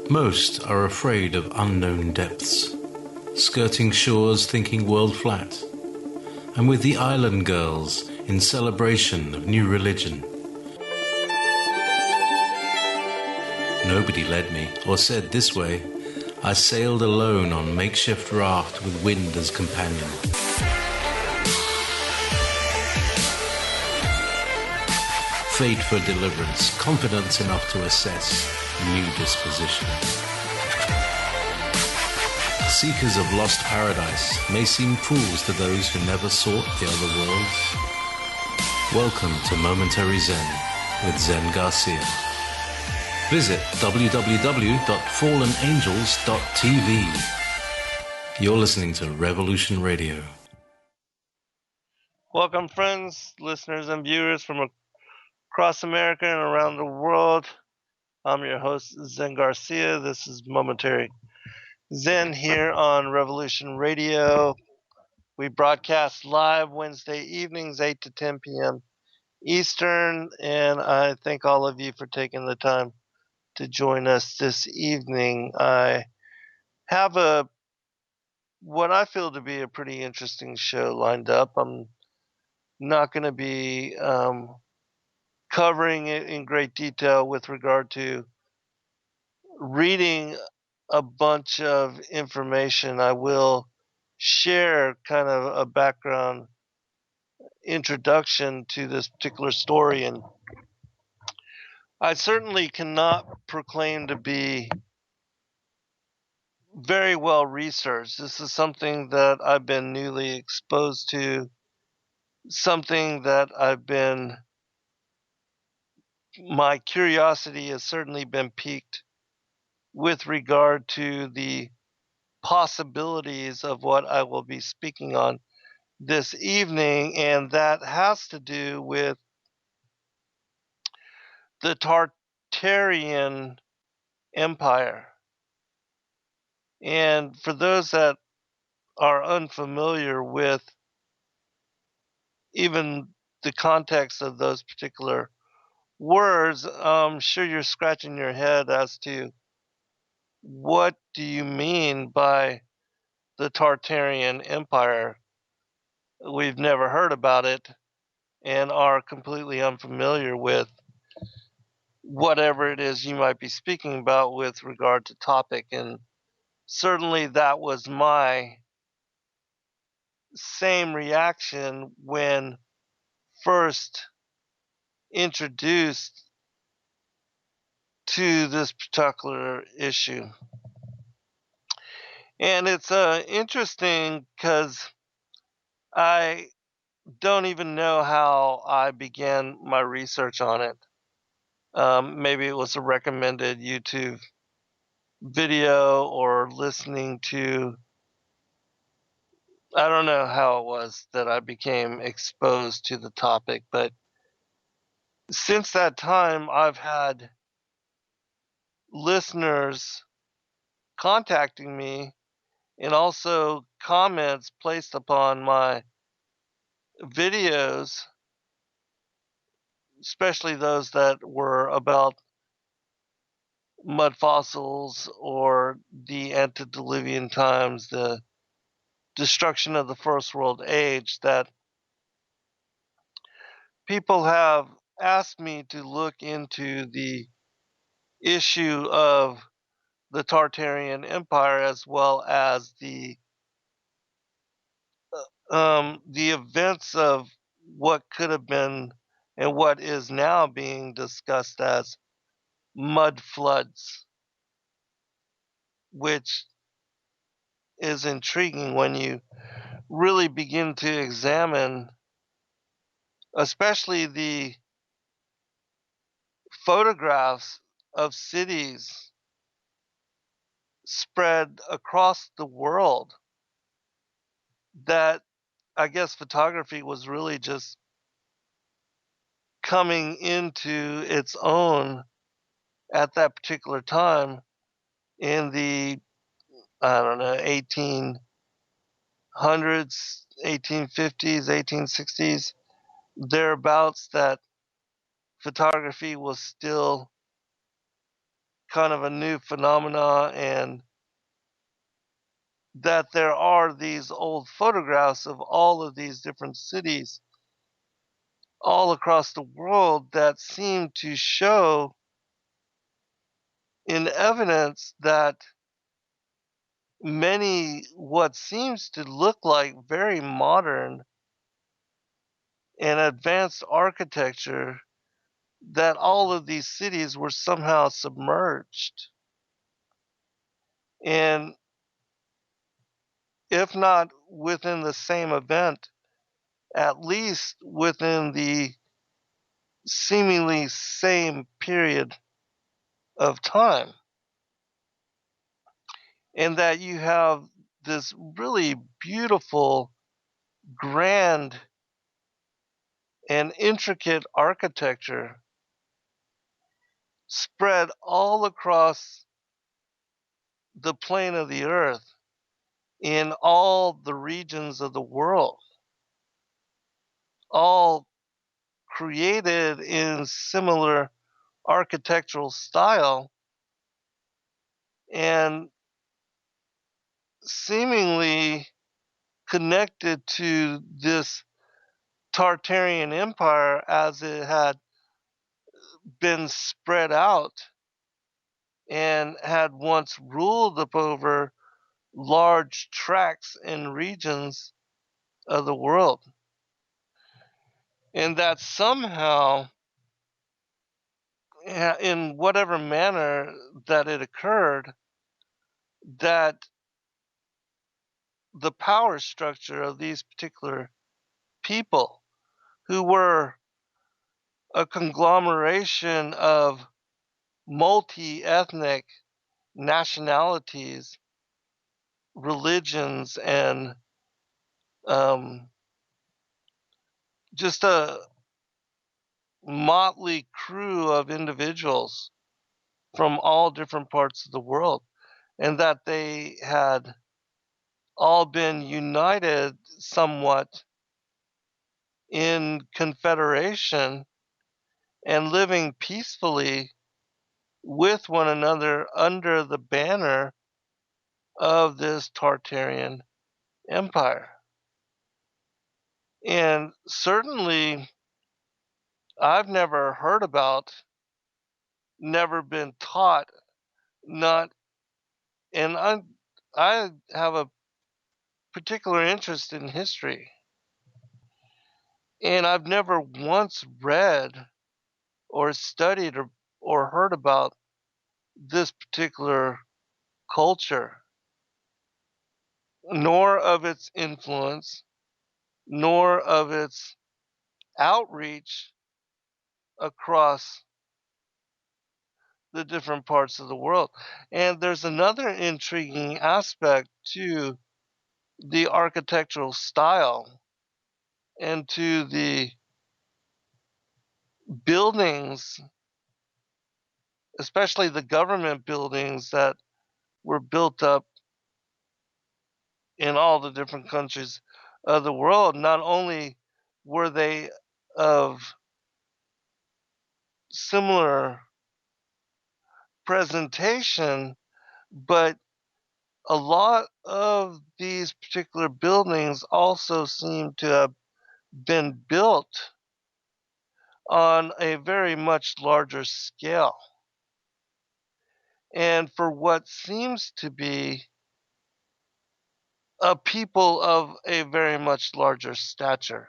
Most are afraid of unknown depths, skirting shores thinking world flat. And with the island girls in celebration of new religion. Nobody led me or said this way. I sailed alone on makeshift raft with wind as companion. Fate for deliverance, confidence enough to assess new disposition. Seekers of lost paradise may seem fools to those who never sought the other worlds. Welcome to Momentary Zen with Zen Garcia. Visit www.fallenangels.tv. You're listening to Revolution Radio. Welcome, friends, listeners, and viewers from across America and around the world. I'm your host, Zen Garcia. This is Momentary Zen here on Revolution Radio. We broadcast live Wednesday evenings, 8 to 10 p.m. Eastern, and I thank all of you for taking the time to join us this evening. I have what I feel to be a pretty interesting show lined up. I'm not going to be covering it in great detail with regard to reading a bunch of information. I will share kind of a background introduction to this particular story, and I certainly cannot proclaim to be very well researched. This is something that I've been newly exposed to, something that my curiosity has certainly been piqued with regard to the possibilities of what I will be speaking on this evening, and that has to do with the Tartarian Empire. And for those that are unfamiliar with even the context of those particular words, I'm sure you're scratching your head as to what do you mean by the Tartarian Empire? We've never heard about it and are completely unfamiliar with whatever it is you might be speaking about with regard to topic. And certainly that was my same reaction when first introduced to this particular issue. And it's interesting because I don't even know how I began my research on it. Maybe it was a recommended YouTube video or listening to, I don't know how it was that I became exposed to the topic, but since that time, I've had listeners contacting me and also comments placed upon my videos, especially those that were about mud fossils or the antediluvian times, the destruction of the first world age, that people have asked me to look into the issue of the Tartarian Empire as well as the events of what could have been and what is now being discussed as mud floods, which is intriguing when you really begin to examine, especially the photographs of cities spread across the world, that I guess photography was really just coming into its own at that particular time in the, I don't know, 1800s, 1850s, 1860s, thereabouts, that photography was still kind of a new phenomena, and that there are these old photographs of all of these different cities all across the world that seem to show in evidence that many what seems to look like very modern and advanced architecture, that all of these cities were somehow submerged. And if not within the same event, at least within the seemingly same period of time. And that you have this really beautiful, grand, and intricate architecture spread all across the plane of the earth in all the regions of the world, all created in similar architectural style and seemingly connected to this Tartarian Empire as it had been spread out and had once ruled over large tracts and regions of the world. And that somehow, in whatever manner that it occurred, that the power structure of these particular people, who were a conglomeration of multi ethnic nationalities, religions, and um, just a motley crew of individuals from all different parts of the world, and that they had all been united somewhat in confederation and living peacefully with one another under the banner of this Tartarian Empire. And certainly, I've never heard about, never been taught, not, and I have a particular interest in history, and I've never once read or studied or heard about this particular culture, nor of its influence, nor of its outreach across the different parts of the world. And there's another intriguing aspect to the architectural style and to the buildings, especially the government buildings that were built up in all the different countries of the world. Not only were they of similar presentation, but a lot of these particular buildings also seem to have been built on a very much larger scale and for what seems to be a people of a very much larger stature.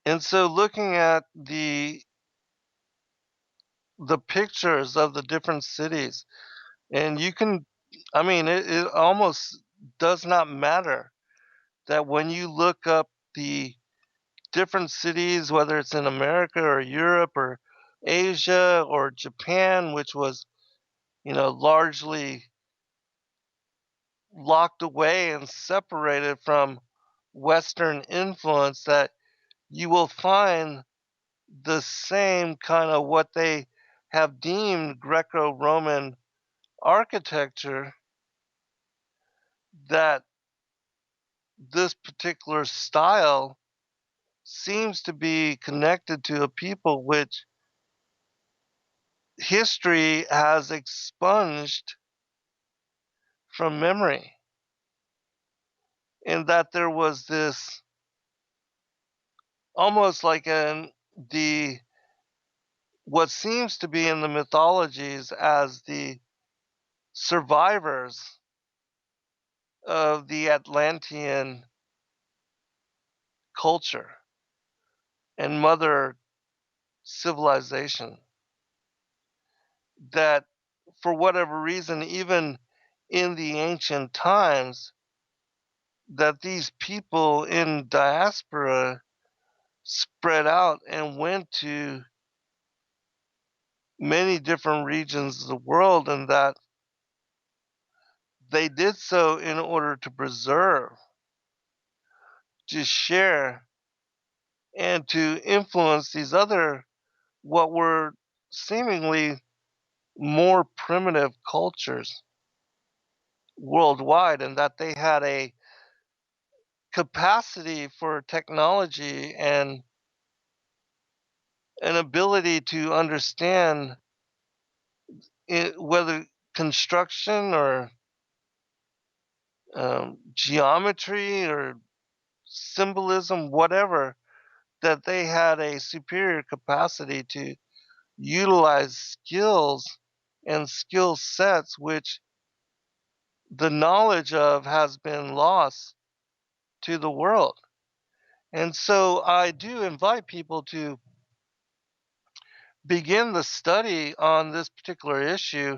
And so looking at the pictures of the different cities, and you can, I mean, it almost does not matter that when you look up the different cities, whether it's in America or Europe or Asia or Japan, which was, largely locked away and separated from Western influence, that you will find the same kind of what they have deemed Greco Roman architecture, that this particular style seems to be connected to a people which history has expunged from memory, and that there was this almost like the what seems to be in the mythologies as the survivors of the Atlantean culture and mother civilization, that for whatever reason, even in the ancient times, that these people in diaspora spread out and went to many different regions of the world, and that they did so in order to preserve, to share, and to influence these other, what were seemingly more primitive cultures worldwide, and that they had a capacity for technology and an ability to understand whether construction or geometry or symbolism, whatever, that they had a superior capacity to utilize skills and skill sets which the knowledge of has been lost to the world. And so I do invite people to begin the study on this particular issue,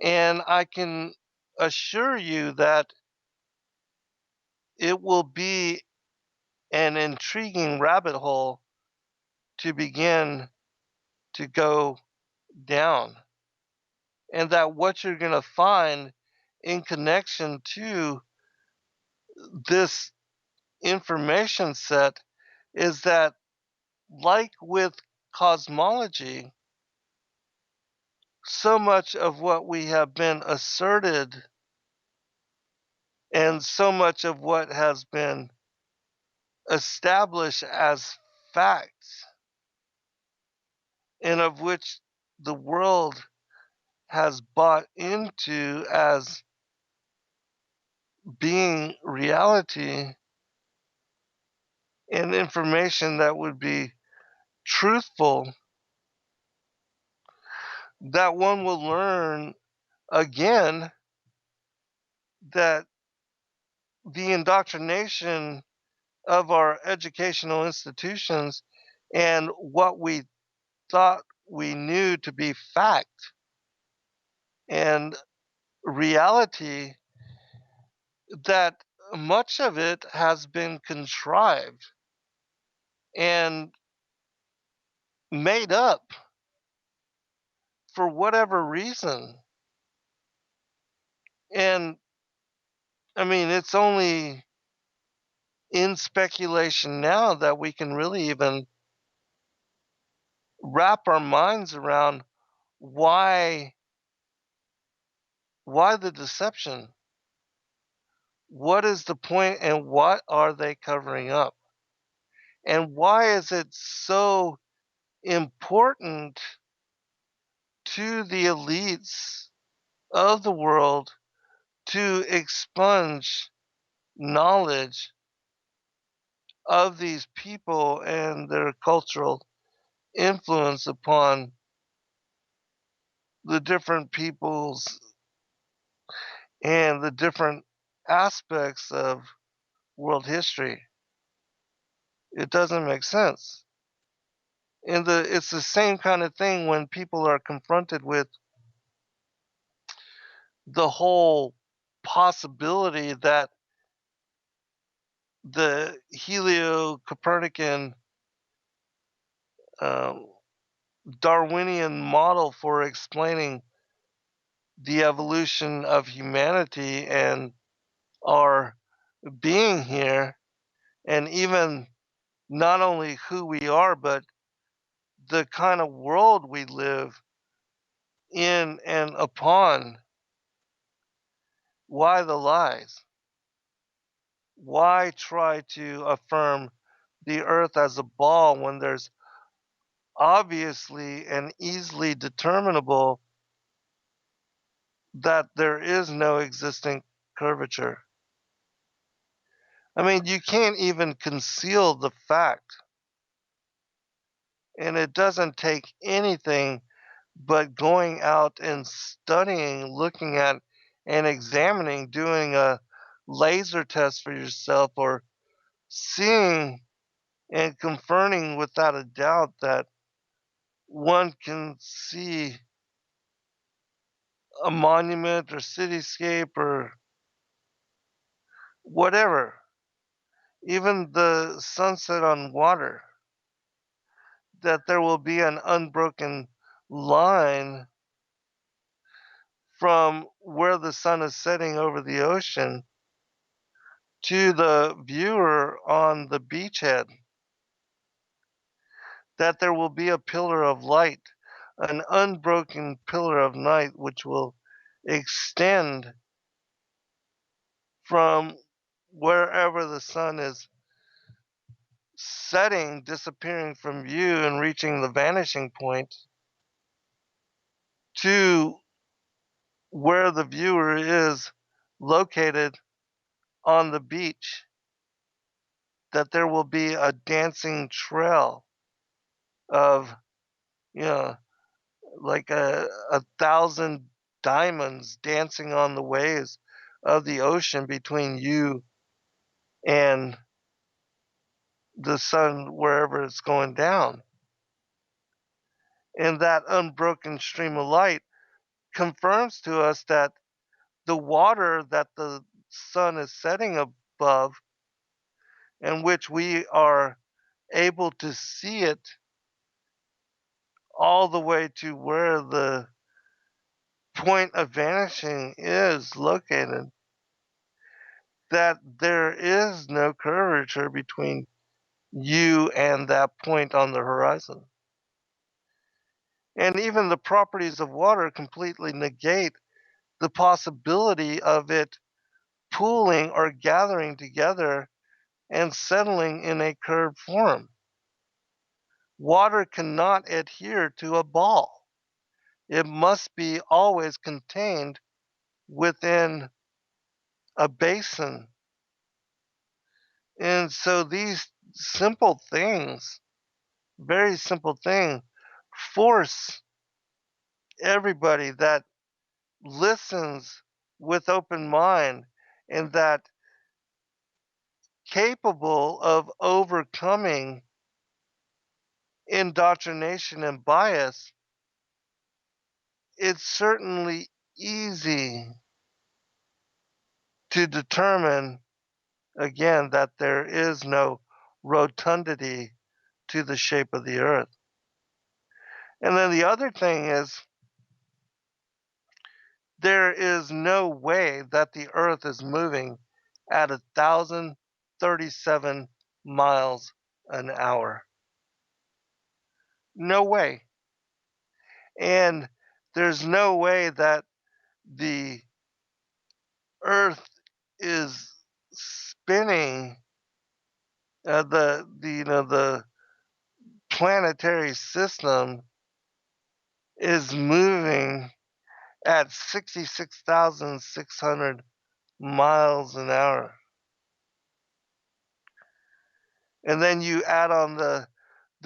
and I can assure you that it will be an intriguing rabbit hole to begin to go down. And that what you're going to find in connection to this information set is that, like with cosmology, so much of what we have been asserted and so much of what has been established as facts, and of which the world has bought into as being reality and information that would be truthful, that one will learn again that the indoctrination of our educational institutions and what we thought we knew to be fact and reality, that much of it has been contrived and made up for whatever reason. And I mean, it's only in speculation now that we can really even wrap our minds around why the deception, what is the point, and what are they covering up, and why is it so important to the elites of the world to expunge knowledge of these people and their cultural influence upon the different peoples and the different aspects of world history. It doesn't make sense. And it's the same kind of thing when people are confronted with the whole possibility that the helio-Copernican um, Darwinian model for explaining the evolution of humanity and our being here, and even not only who we are, but the kind of world we live in and upon. Why the lies? Why try to affirm the earth as a ball when there's obviously and easily determinable that there is no existing curvature. I mean, you can't even conceal the fact, and it doesn't take anything but going out and studying, looking at and examining, doing a laser test for yourself, or seeing and confirming without a doubt that one can see a monument or cityscape or whatever, even the sunset on water, that there will be an unbroken line from where the sun is setting over the ocean to the viewer on the beachhead, that there will be a pillar of light, an unbroken pillar of night, which will extend from wherever the sun is setting, disappearing from view and reaching the vanishing point, to where the viewer is located on the beach, that there will be a dancing trail of, you know, like a thousand diamonds dancing on the waves of the ocean between you and the sun wherever it's going down. And that unbroken stream of light confirms to us that the water that the sun is setting above, and which we are able to see it all the way to where the point of vanishing is located, that there is no curvature between you and that point on the horizon. And even the properties of water completely negate the possibility of it pooling or gathering together and settling in a curved form. Water cannot adhere to a ball. It must be always contained within a basin. And so these simple things, very simple thing, force everybody that listens with open mind and that capable of overcoming indoctrination and bias. It's certainly easy to determine, again, that there is no rotundity to the shape of the earth. And then the other thing is, there is no way that the earth is moving at 1,037 miles an hour. No way. And there's no way that the earth is spinning, the planetary system is moving at 66,600 miles an hour. And then you add on the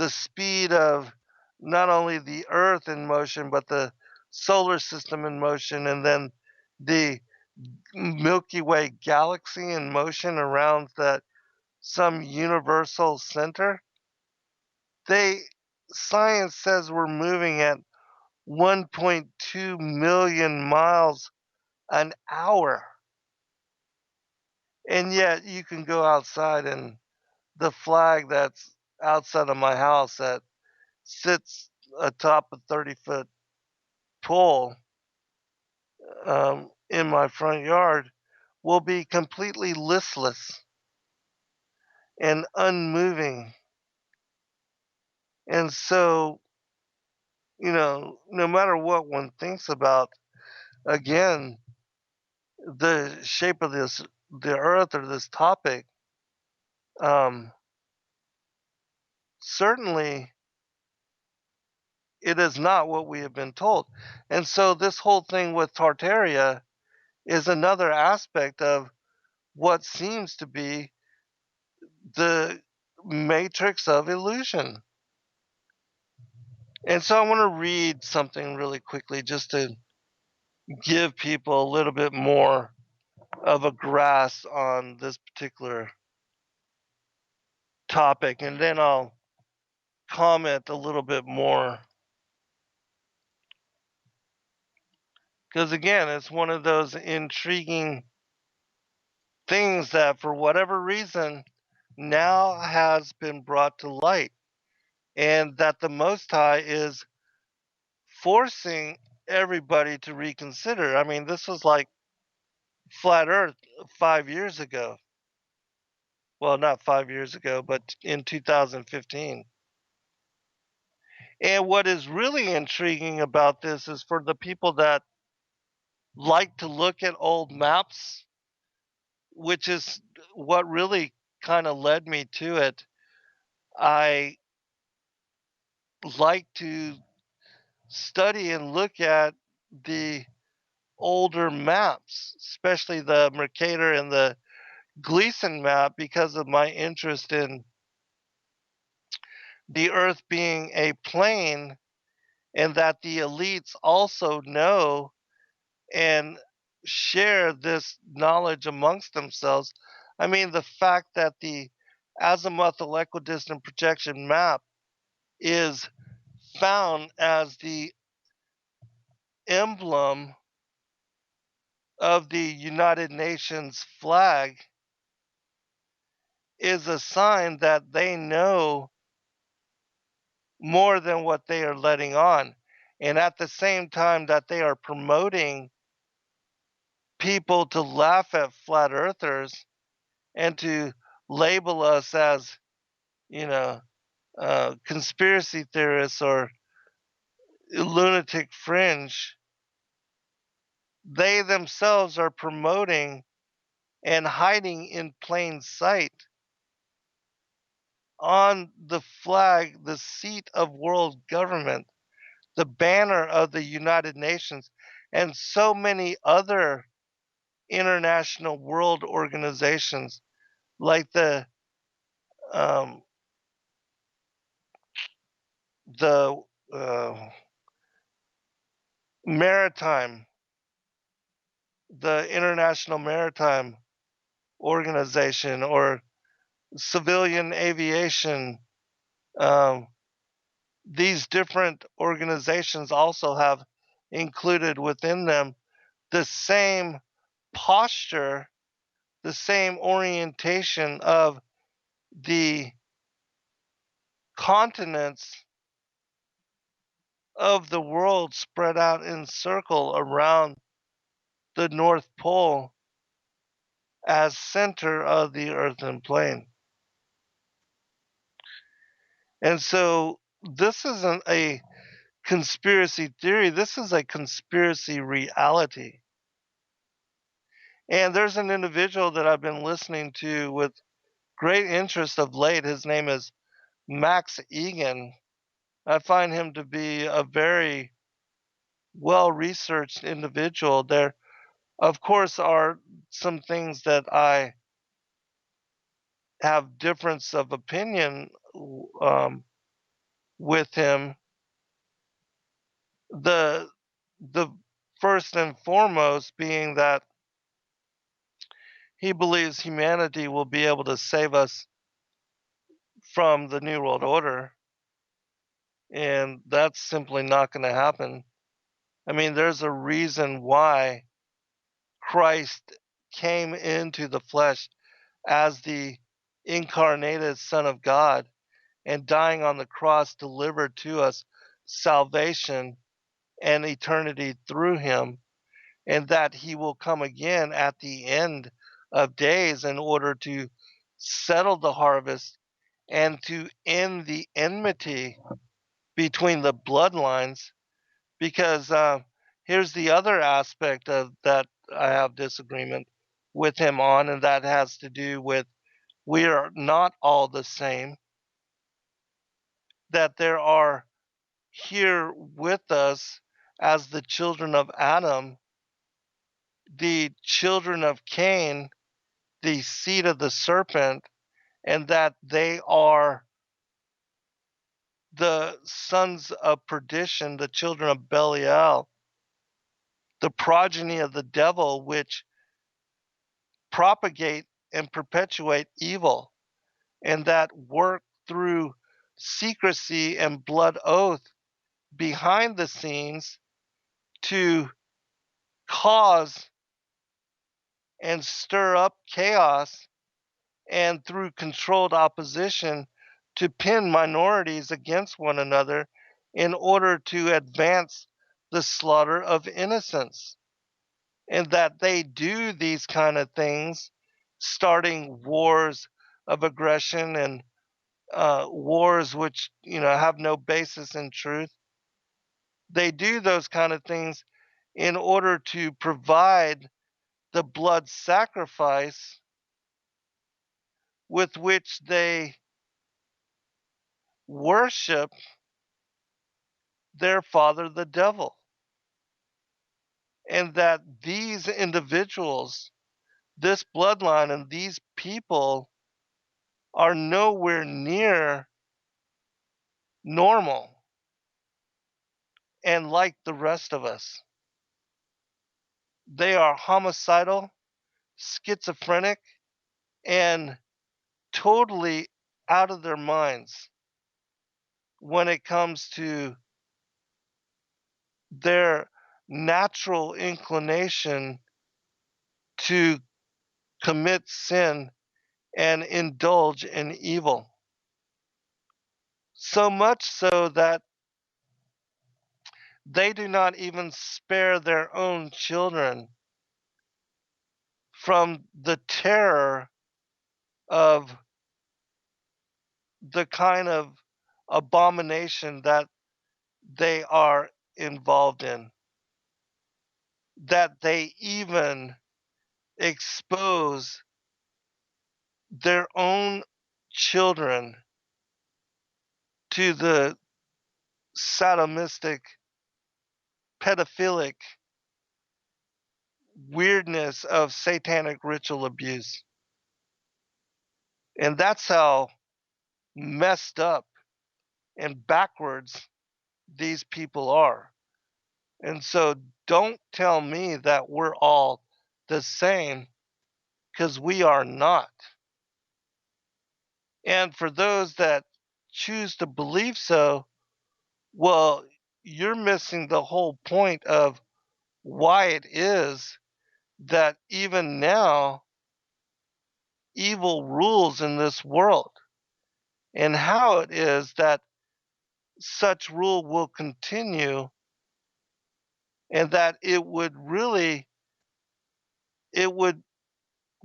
speed of not only the earth in motion but the solar system in motion, and then the Milky Way galaxy in motion around that some universal center. They Science says we're moving at 1.2 million miles an hour. And yet you can go outside, and the flag that's outside of my house that sits atop a 30-foot pole in my front yard will be completely listless and unmoving. And so, no matter what one thinks about, again, the shape of the earth or this topic, um, certainly it is not what we have been told. And so this whole thing with Tartaria is another aspect of what seems to be the matrix of illusion. And so I want to read something really quickly just to give people a little bit more of a grasp on this particular topic, and then I'll comment a little bit more. Because again, it's one of those intriguing things that, for whatever reason, now has been brought to light, and that the Most High is forcing everybody to reconsider. I mean, this was like flat Earth 5 years ago. Well, not 5 years ago, but in 2015. And what is really intriguing about this is for the people that like to look at old maps, which is what really kind of led me to it. I like to study and look at the older maps, especially the Mercator and the Gleason map, because of my interest in the Earth being a plane, and that the elites also know and share this knowledge amongst themselves. I mean, the fact that the azimuthal equidistant projection map is found as the emblem of the United Nations flag is a sign that they know more than what they are letting on. And at the same time that they are promoting people to laugh at flat earthers and to label us as, you know, conspiracy theorists or lunatic fringe, they themselves are promoting and hiding in plain sight on the flag, the seat of world government, the banner of the United Nations, and so many other international world organizations like um, the maritime, the International Maritime Organization, or civilian aviation. Um, these different organizations also have included within them the same posture, the same orientation of the continents of the world spread out in circle around the North Pole as center of the earthen plane. And so this isn't a conspiracy theory, this is a conspiracy reality. And there's an individual that I've been listening to with great interest of late. His name is Max Egan. I find him to be a very well researched individual. There, of course, are some things that I have difference of opinion um, with him. The first and foremost being that he believes humanity will be able to save us from the New World Order, and that's simply not going to happen. I mean, there's a reason why Christ came into the flesh as the incarnated Son of God, and dying on the cross delivered to us salvation and eternity through him, and that he will come again at the end of days in order to settle the harvest and to end the enmity between the bloodlines. Because here's the other aspect of that I have disagreement with him on, and that has to do with we are not all the same, that there are here with us as the children of Adam, the children of Cain, the seed of the serpent, and that they are the sons of perdition, the children of Belial, the progeny of the devil, which propagate and perpetuate evil, and that work through secrecy and blood oath behind the scenes to cause and stir up chaos, and through controlled opposition to pin minorities against one another in order to advance the slaughter of innocents. And that they do these kind of things, starting wars of aggression and wars which have no basis in truth. They do those kind of things in order to provide the blood sacrifice with which they worship their father, the devil. And that these individuals, this bloodline, and these people are nowhere near normal and like the rest of us. They are homicidal, schizophrenic, and totally out of their minds when it comes to their natural inclination to commit sin and indulge in evil. So much so that they do not even spare their own children from the terror of the kind of abomination that they are involved in. That they even expose their own children to the sadomistic, pedophilic weirdness of satanic ritual abuse. And that's how messed up and backwards these people are. And so don't tell me that we're all the same, because we are not. And for those that choose to believe so, well, you're missing the whole point of why it is that even now evil rules in this world, and how it is that such rule will continue, and that it would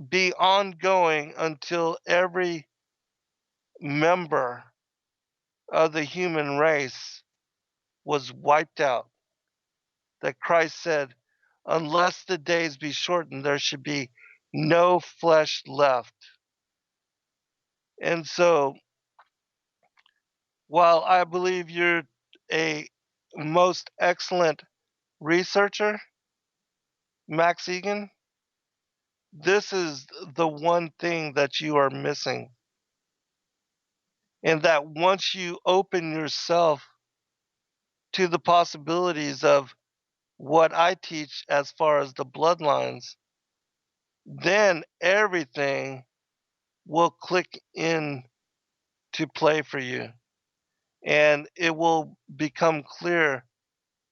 be ongoing until every member of the human race was wiped out. That Christ said, unless the days be shortened, there should be no flesh left. And so, while I believe you're a most excellent researcher, Max Egan, this is the one thing that you are missing. And that once you open yourself to the possibilities of what I teach as far as the bloodlines, then everything will click in to play for you. And it will become clear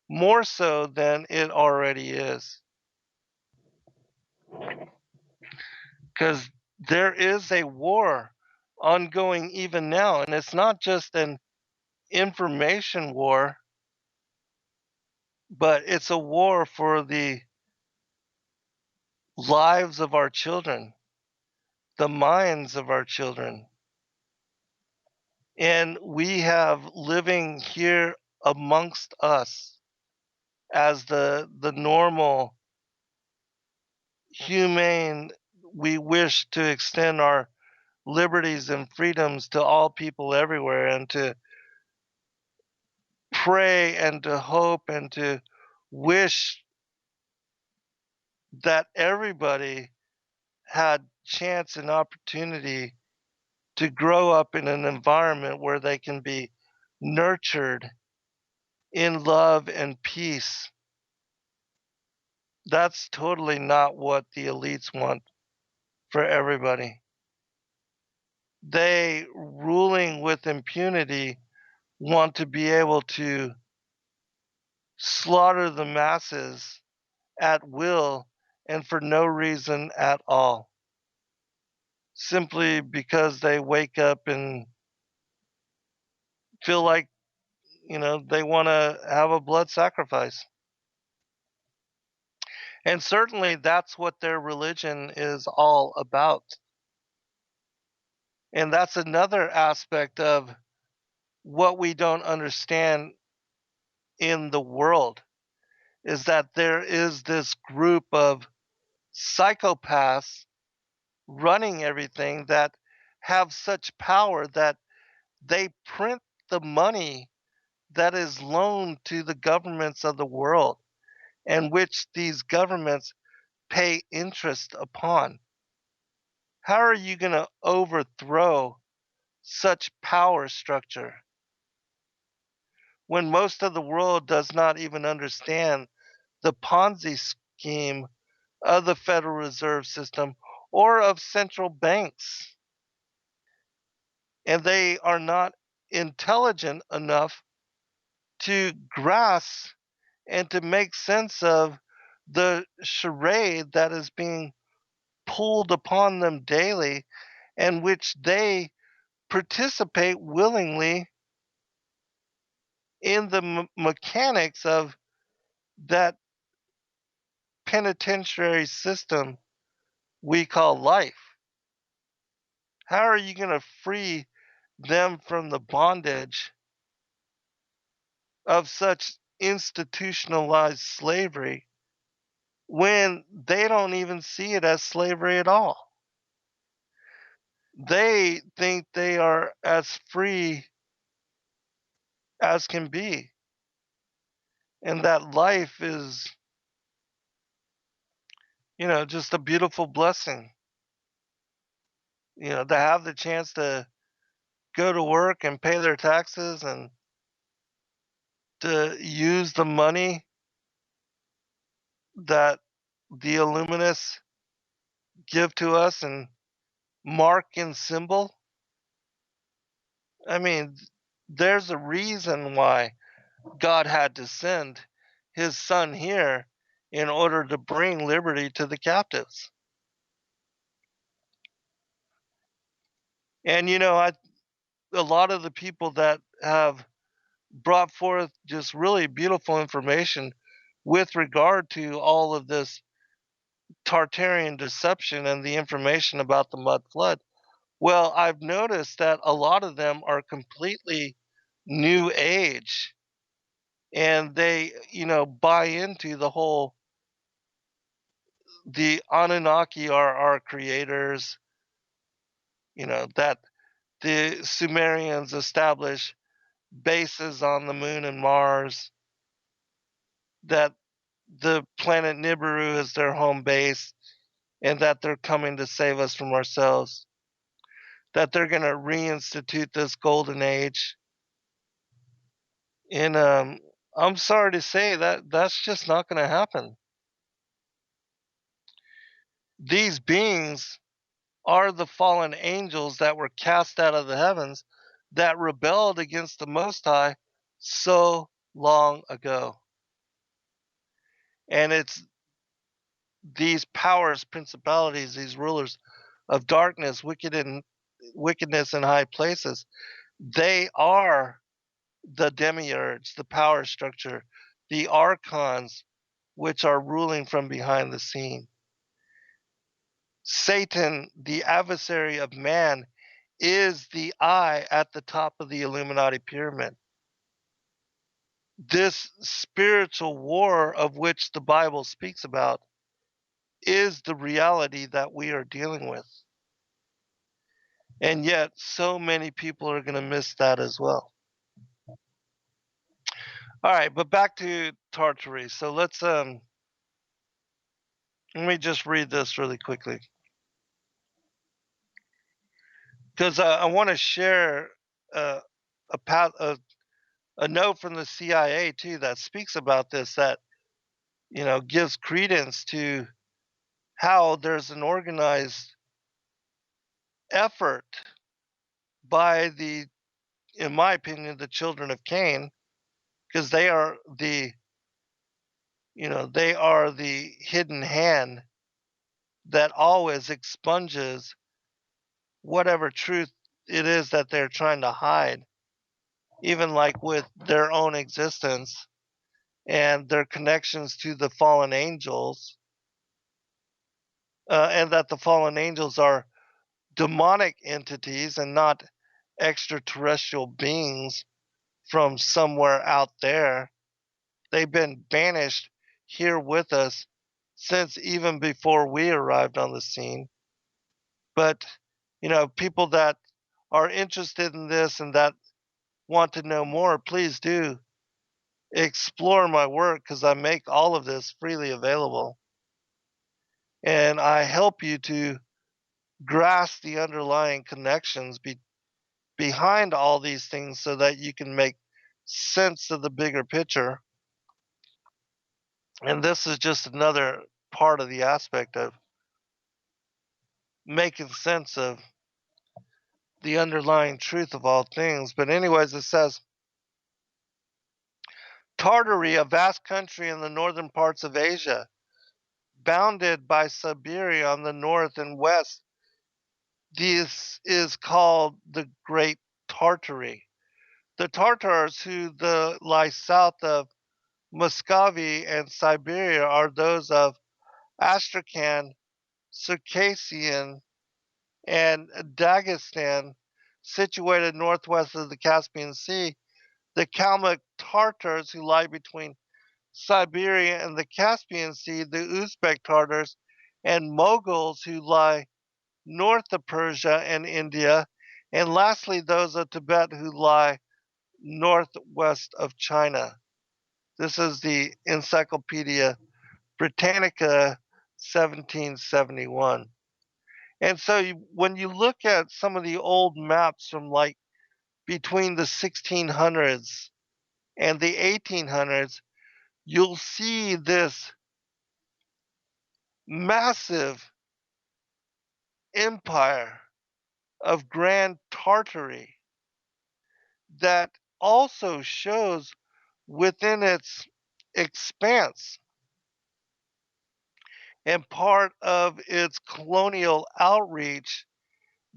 more so than it already is. Because there is a war ongoing even now, and it's not just an information war, but it's a war for the lives of our children, the minds of our children. And we have living here amongst us as the normal, humane, we wish to extend our liberties and freedoms to all people everywhere, and to pray and to hope and to wish that everybody had chance and opportunity to grow up in an environment where they can be nurtured in love and peace. That's totally not what the elites want for everybody. They, ruling with impunity, want to be able to slaughter the masses at will and for no reason at all, simply because they wake up and feel like, they want to have a blood sacrifice. And certainly that's what their religion is all about. And that's another aspect of what we don't understand in the world, is that there is this group of psychopaths running everything that have such power that they print the money that is loaned to the governments of the world, and which these governments pay interest upon. How are you going to overthrow such power structure when most of the world does not even understand the Ponzi scheme of the Federal Reserve System or of central banks? And they are not intelligent enough to grasp and to make sense of the charade that is being pulled upon them daily, and which they participate willingly in the mechanics of that penitentiary system we call life. How are you going to free them from the bondage of such institutionalized slavery when they don't even see it as slavery at all? They think they are as free as can be, and that life is, just a beautiful blessing. To have the chance to go to work and pay their taxes and to use the money that the Illuminists give to us and mark and symbol. I mean, there's a reason why God had to send his son here in order to bring liberty to the captives. And a lot of the people that have brought forth just really beautiful information with regard to all of this Tartarian deception and the information about the mud flood. Well, I've noticed that a lot of them are completely new age, and they, buy into the Anunnaki are our creators, that the Sumerians established bases on the moon and Mars, that the planet Nibiru is their home base, and that they're coming to save us from ourselves, that they're going to reinstitute this golden age. And I'm sorry to say that that's just not going to happen. These beings are the fallen angels that were cast out of the heavens that rebelled against the Most High so long ago. And it's these powers, principalities, these rulers of darkness, wickedness in high places, they are the demiurge, the power structure, the archons, which are ruling from behind the scene. Satan, the adversary of man, is the eye at the top of the Illuminati pyramid. This spiritual war of which the Bible speaks about is the reality that we are dealing with. And yet, so many people are going to miss that as well. All right, but back to Tartary. So let me just read this really quickly because I want to share uh, a note from the CIA too that speaks about this, that gives credence to how there's an organized effort by in my opinion, the children of Cain, because they are the hidden hand that always expunges whatever truth it is that they're trying to hide, even like with their own existence and their connections to the fallen angels, and that the fallen angels are demonic entities and not extraterrestrial beings from somewhere out there. They've been banished here with us since even before we arrived on the scene. But, people that are interested in this and that want to know more, please do explore my work because I make all of this freely available. And I help you to grasp the underlying connections behind all these things so that you can make sense of the bigger picture. And this is just another part of the aspect of making sense of the underlying truth of all things. But, anyways, it says Tartary, a vast country in the northern parts of Asia, bounded by Siberia on the north and west. This is called the Great Tartary. The Tartars lie south of Muscovy and Siberia are those of Astrakhan, Circassian, and Dagestan, situated northwest of the Caspian Sea. The Kalmyk Tartars, who lie between Siberia and the Caspian Sea, the Uzbek Tartars, and Moguls, who lie north of Persia and India, and lastly, those of Tibet, who lie northwest of China. This is the Encyclopedia Britannica 1771. And so when you look at some of the old maps from like between the 1600s and the 1800s, you'll see this massive empire of Grand Tartary that also shows within its expanse and part of its colonial outreach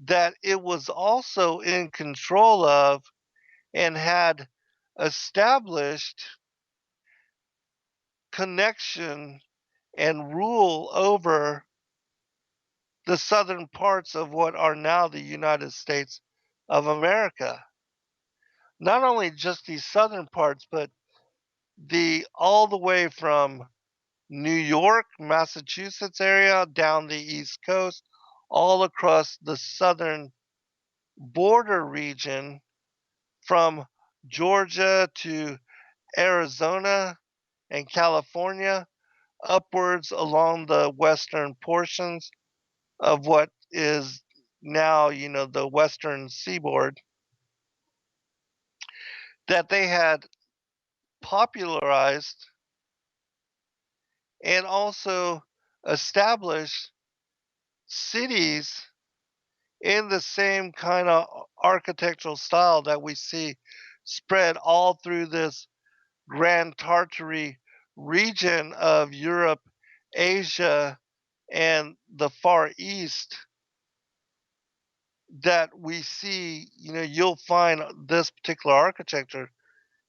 that it was also in control of and had established connection and rule over the southern parts of what are now the United States of America. Not only just these southern parts, but all the way from New York, Massachusetts area down the East Coast, all across the southern border region from Georgia to Arizona and California, upwards along the western portions of what is now, the western seaboard, that they had popularized and also established cities in the same kind of architectural style that we see spread all through this Grand Tartary region of Europe, Asia, and the Far East. That we see, you'll find this particular architecture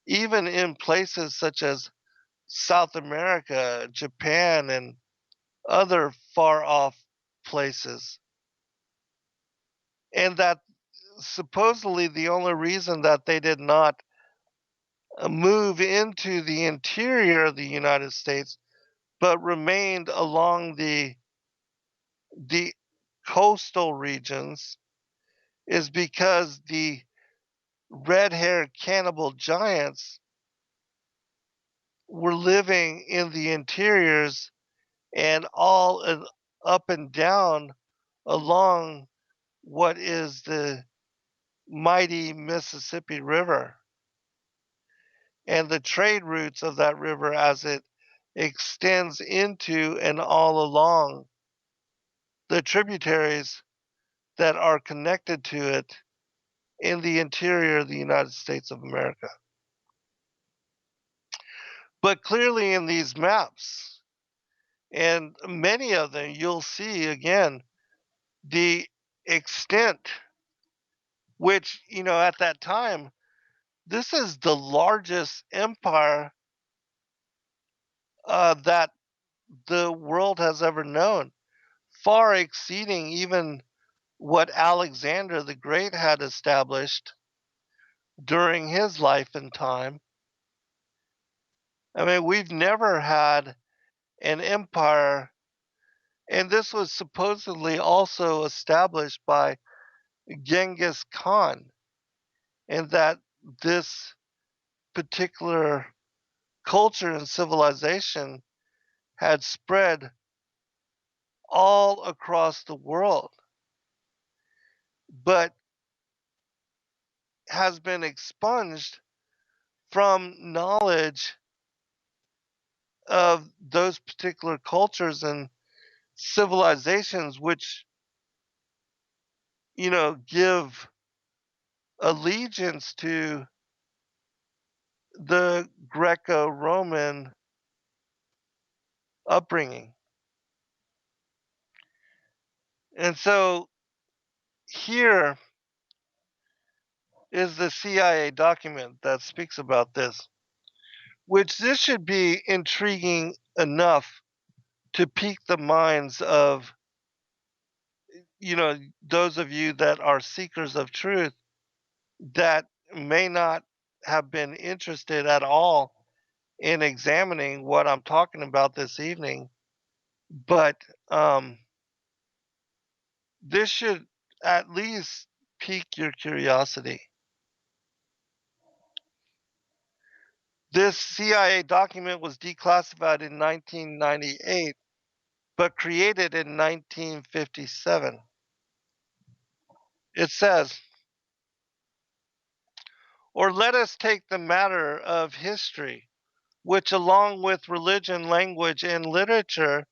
even in places such as South America, Japan, and other far off places. And that supposedly the only reason that they did not move into the interior of the United States, but remained along the coastal regions, is because the red-haired cannibal giants were living in the interiors and all up and down along what is the mighty Mississippi River and the trade routes of that river as it extends into and all along the tributaries that are connected to it in the interior of the United States of America. But clearly, in these maps, and many of them, you'll see again the extent, which, at that time, this is the largest empire that the world has ever known, far exceeding even what Alexander the Great had established during his life and time. I mean, we've never had an empire, and this was supposedly also established by Genghis Khan, and that this particular culture and civilization had spread all across the world, but has been expunged from knowledge of those particular cultures and civilizations, which, give allegiance to the Greco Roman upbringing. And so here is the CIA document that speaks about this, which this should be intriguing enough to pique the minds of, those of you that are seekers of truth that may not have been interested at all in examining what I'm talking about this evening. But this should at least pique your curiosity. This CIA document was declassified in 1998, but created in 1957. It says, or let us take the matter of history, which along with religion, language, and literature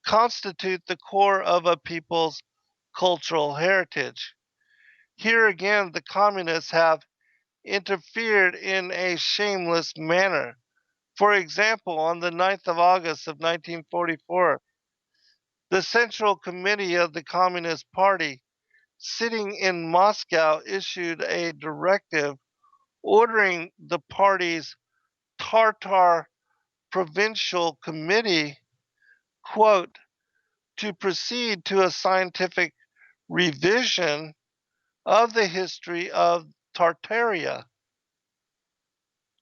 constitute the core of a people's cultural heritage. Here again, the communists have interfered in a shameless manner. For example, on the 9th of August of 1944, the Central Committee of the Communist Party, sitting in Moscow, issued a directive ordering the party's Tartar Provincial Committee, quote, to proceed to a scientific revision of the history of Tartaria,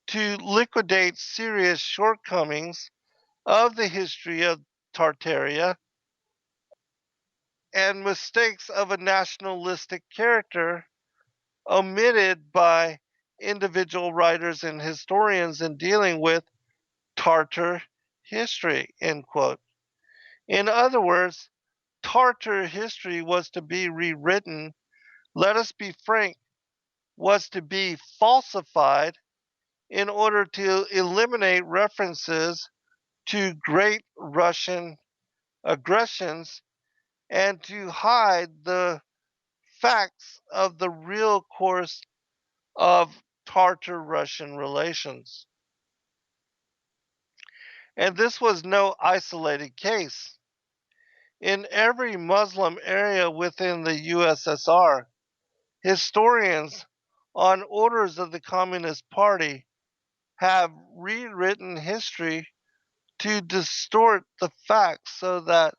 to liquidate serious shortcomings of the history of Tartaria and mistakes of a nationalistic character omitted by individual writers and historians in dealing with Tartar history, end quote. In other words, Tartar history was to be rewritten, let us be frank, was to be falsified in order to eliminate references to great Russian aggressions and to hide the facts of the real course of Tartar Russian relations. And this was no isolated case. In every Muslim area within the USSR, historians, on orders of the Communist Party, have rewritten history to distort the facts so that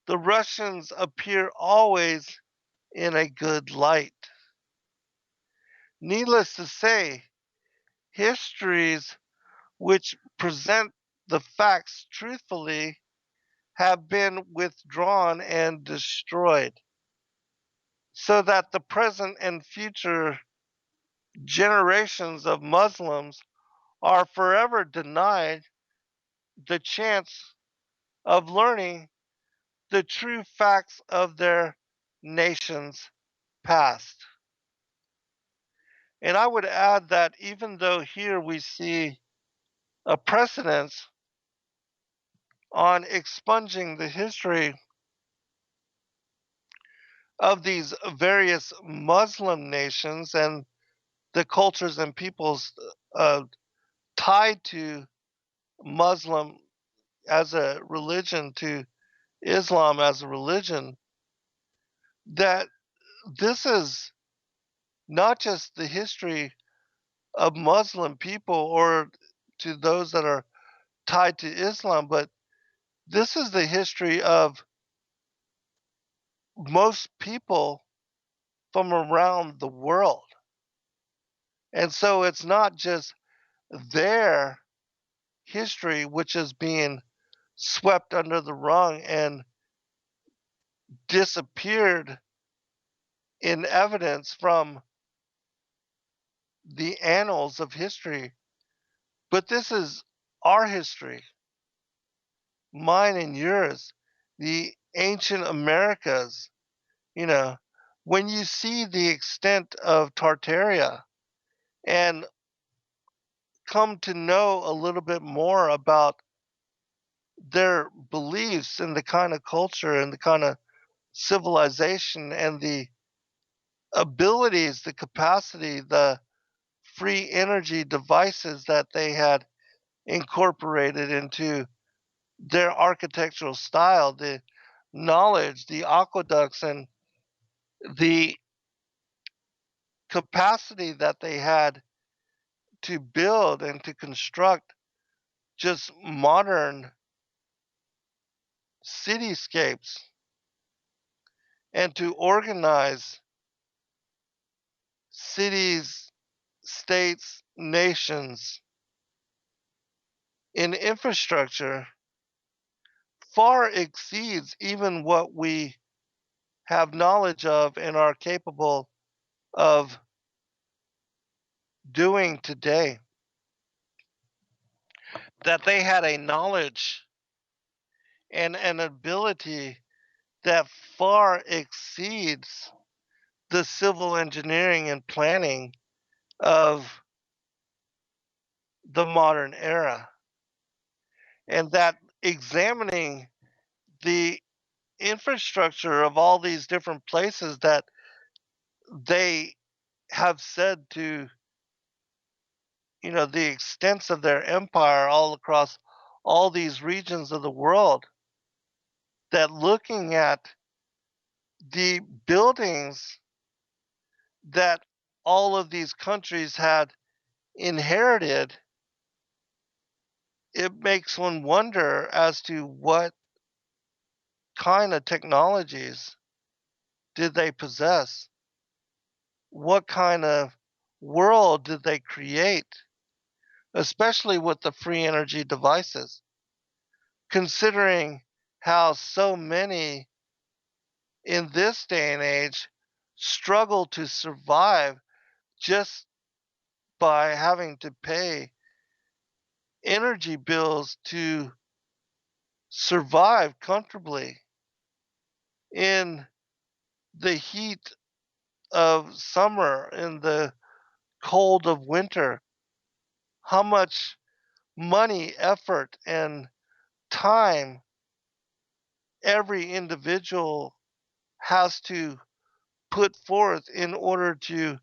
the Russians appear always in a good light. Needless to say, histories which present the facts truthfully have been withdrawn and destroyed so that the present and future generations of Muslims are forever denied the chance of learning the true facts of their nation's past. And I would add that even though here we see a precedence on expunging the history of these various Muslim nations and the cultures and peoples tied to Muslim as a religion, to Islam as a religion, that this is not just the history of Muslim people or to those that are tied to Islam, but this is the history of most people from around the world. And so it's not just their history which is being swept under the rug and disappeared in evidence from the annals of history, but this is our history, mine and yours, the ancient Americas. You know, when you see the extent of Tartaria and come to know a little bit more about their beliefs and the kind of culture and the kind of civilization and the abilities, the capacity, the free energy devices that they had incorporated into their architectural style, the knowledge, the aqueducts, and the capacity that they had to build and to construct just modern cityscapes and to organize cities, states, nations in infrastructure far exceeds even what we have knowledge of and are capable of doing today. That they had a knowledge and an ability that far exceeds the civil engineering and planning of the modern era. And that examining the infrastructure of all these different places that they have said to, the extents of their empire all across all these regions of the world, that looking at the buildings that all of these countries had inherited, it makes one wonder as to what kind of technologies did they possess? What kind of world did they create, especially with the free energy devices? Considering how so many in this day and age struggle to survive just by having to pay energy bills to survive comfortably in the heat of summer, in the cold of winter, how much money, effort, and time every individual has to put forth in order to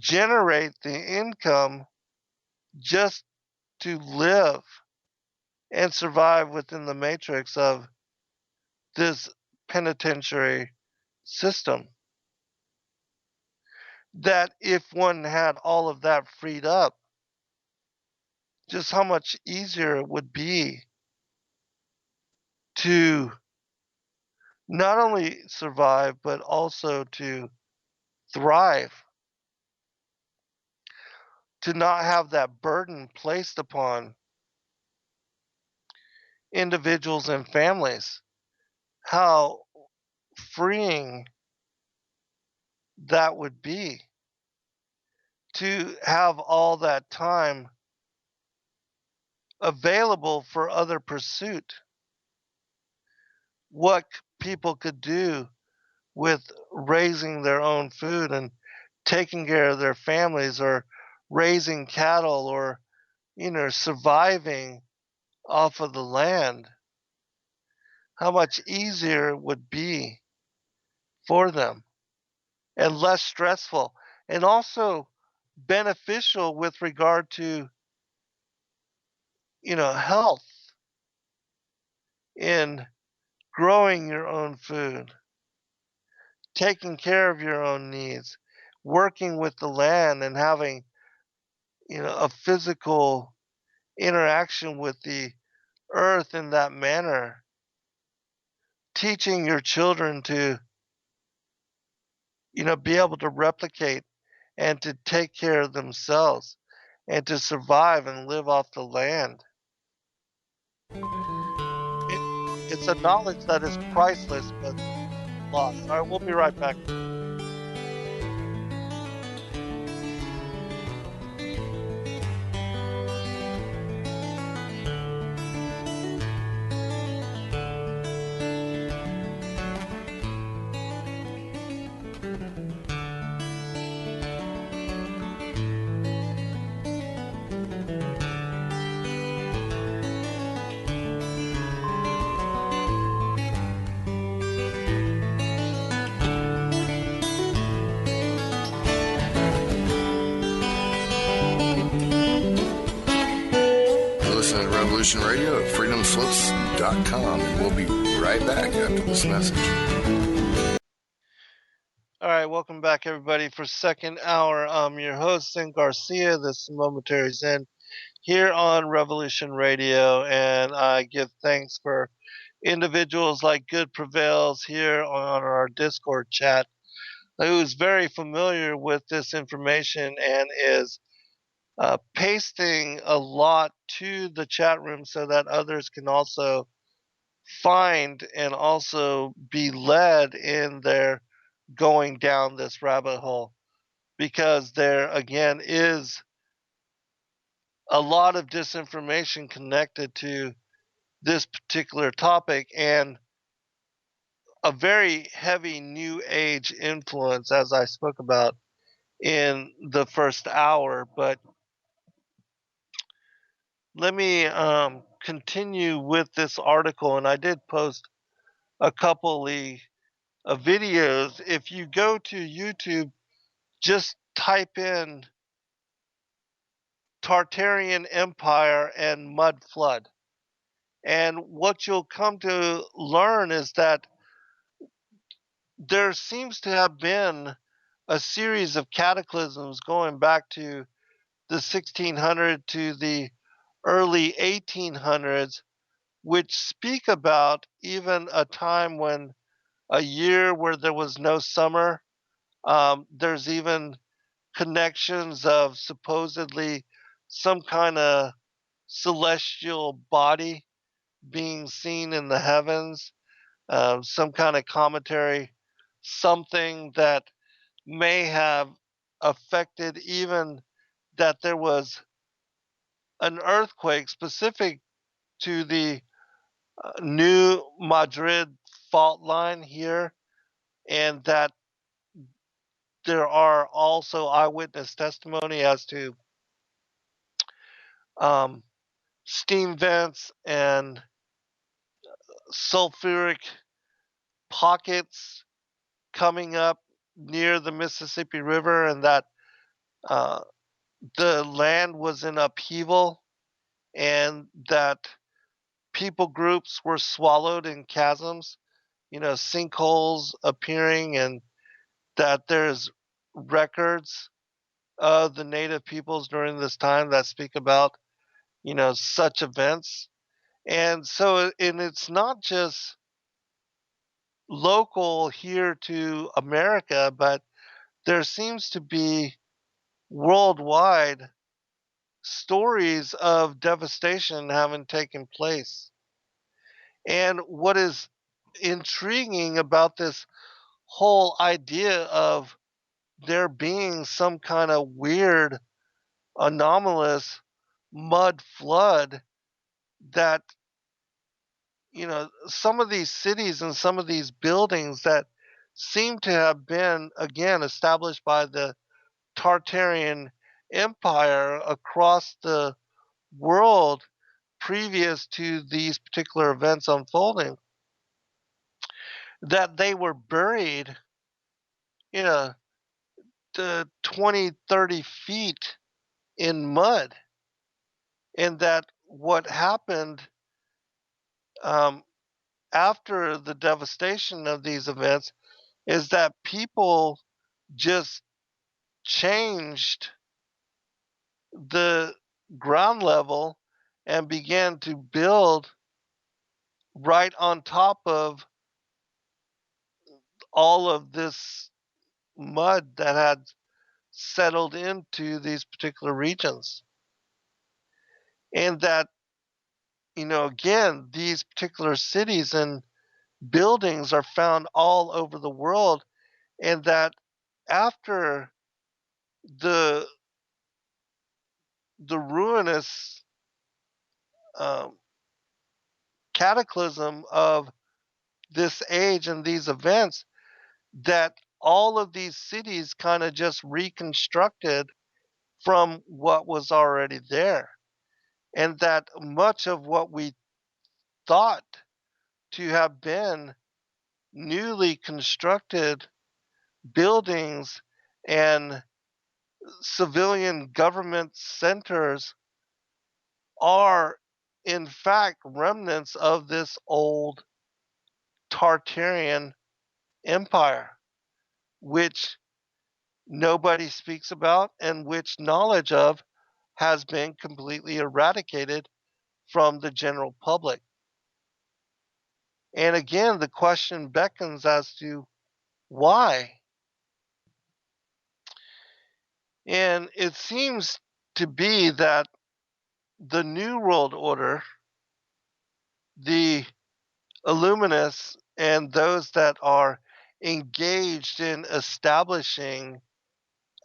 generate the income just to live and survive within the matrix of this penitentiary system. That if one had all of that freed up, just how much easier it would be to not only survive, but also to thrive, to not have that burden placed upon individuals and families. How freeing that would be to have all that time available for other pursuit. What people could do with raising their own food and taking care of their families, or raising cattle, or surviving off of the land, how much easier it would be for them, and less stressful, and also beneficial with regard to health, in growing your own food, taking care of your own needs, working with the land, and having a physical interaction with the earth in that manner, teaching your children to be able to replicate and to take care of themselves and to survive and live off the land. it, it's a knowledge that is priceless but lost. All right, we'll be right back. Listening to Revolution Radio at freedomslips.com, and we'll be right back after this message. All right, welcome back, everybody, for second hour. I'm your host, Zen Garcia. This is Momentary Zen here on Revolution Radio, and I give thanks for individuals like Good Prevails here on our Discord chat, who's very familiar with this information and is pasting a lot to the chat room so that others can also find and also be led in their going down this rabbit hole, because there again is a lot of disinformation connected to this particular topic, and a very heavy new age influence, as I spoke about in the first hour. But let me continue with this article, and I did post a couple of videos. If you go to YouTube, just type in Tartarian Empire and Mudflood, and what you'll come to learn is that there seems to have been a series of cataclysms going back to the 1600s to the early 1800s, which speak about even a time when a year where there was no summer. There's even connections of supposedly some kind of celestial body being seen in the heavens, some kind of commentary, something that may have affected even that there was an earthquake specific to the New Madrid fault line here, and that there are also eyewitness testimony as to um, steam vents and sulfuric pockets coming up near the Mississippi River, and that uh, the land was in upheaval, and that people groups were swallowed in chasms, sinkholes appearing, and that there's records of the native peoples during this time that speak about, such events. And so, and it's not just local here to America, but there seems to be worldwide stories of devastation having taken place. And what is intriguing about this whole idea of there being some kind of weird, anomalous mud flood that, some of these cities and some of these buildings that seem to have been, again, established by the Tartarian Empire across the world previous to these particular events unfolding, that they were buried, you know, to 20, 30 feet in mud. And that what happened um, after the devastation of these events is that people just changed the ground level and began to build right on top of all of this mud that had settled into these particular regions. And that, again, these particular cities and buildings are found all over the world. And that after the ruinous um, cataclysm of this age and these events, that all of these cities kind of just reconstructed from what was already there. And that much of what we thought to have been newly constructed buildings and civilian government centers are, in fact, remnants of this old Tartarian Empire, which nobody speaks about and which knowledge of has been completely eradicated from the general public. And again, the question beckons as to why. And it seems to be that the New World Order, the Illuminists, and those that are engaged in establishing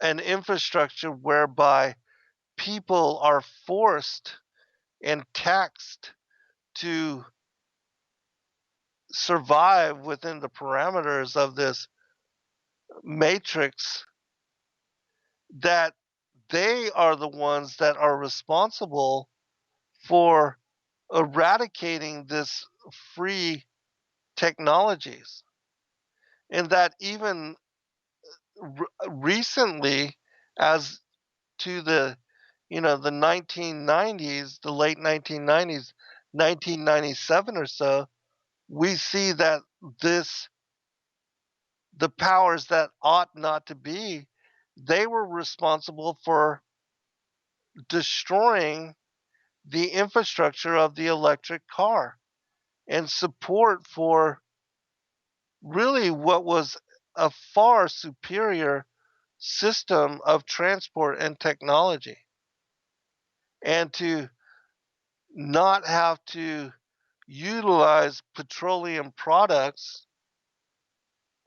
an infrastructure whereby people are forced and taxed to survive within the parameters of this matrix, that they are the ones that are responsible for eradicating this free technologies. And that even recently, as to the 1990s, the late 1990s, 1997 or so, we see that the powers that ought not to be, they were responsible for destroying the infrastructure of the electric car and support for really what was a far superior system of transport and technology. And to not have to utilize petroleum products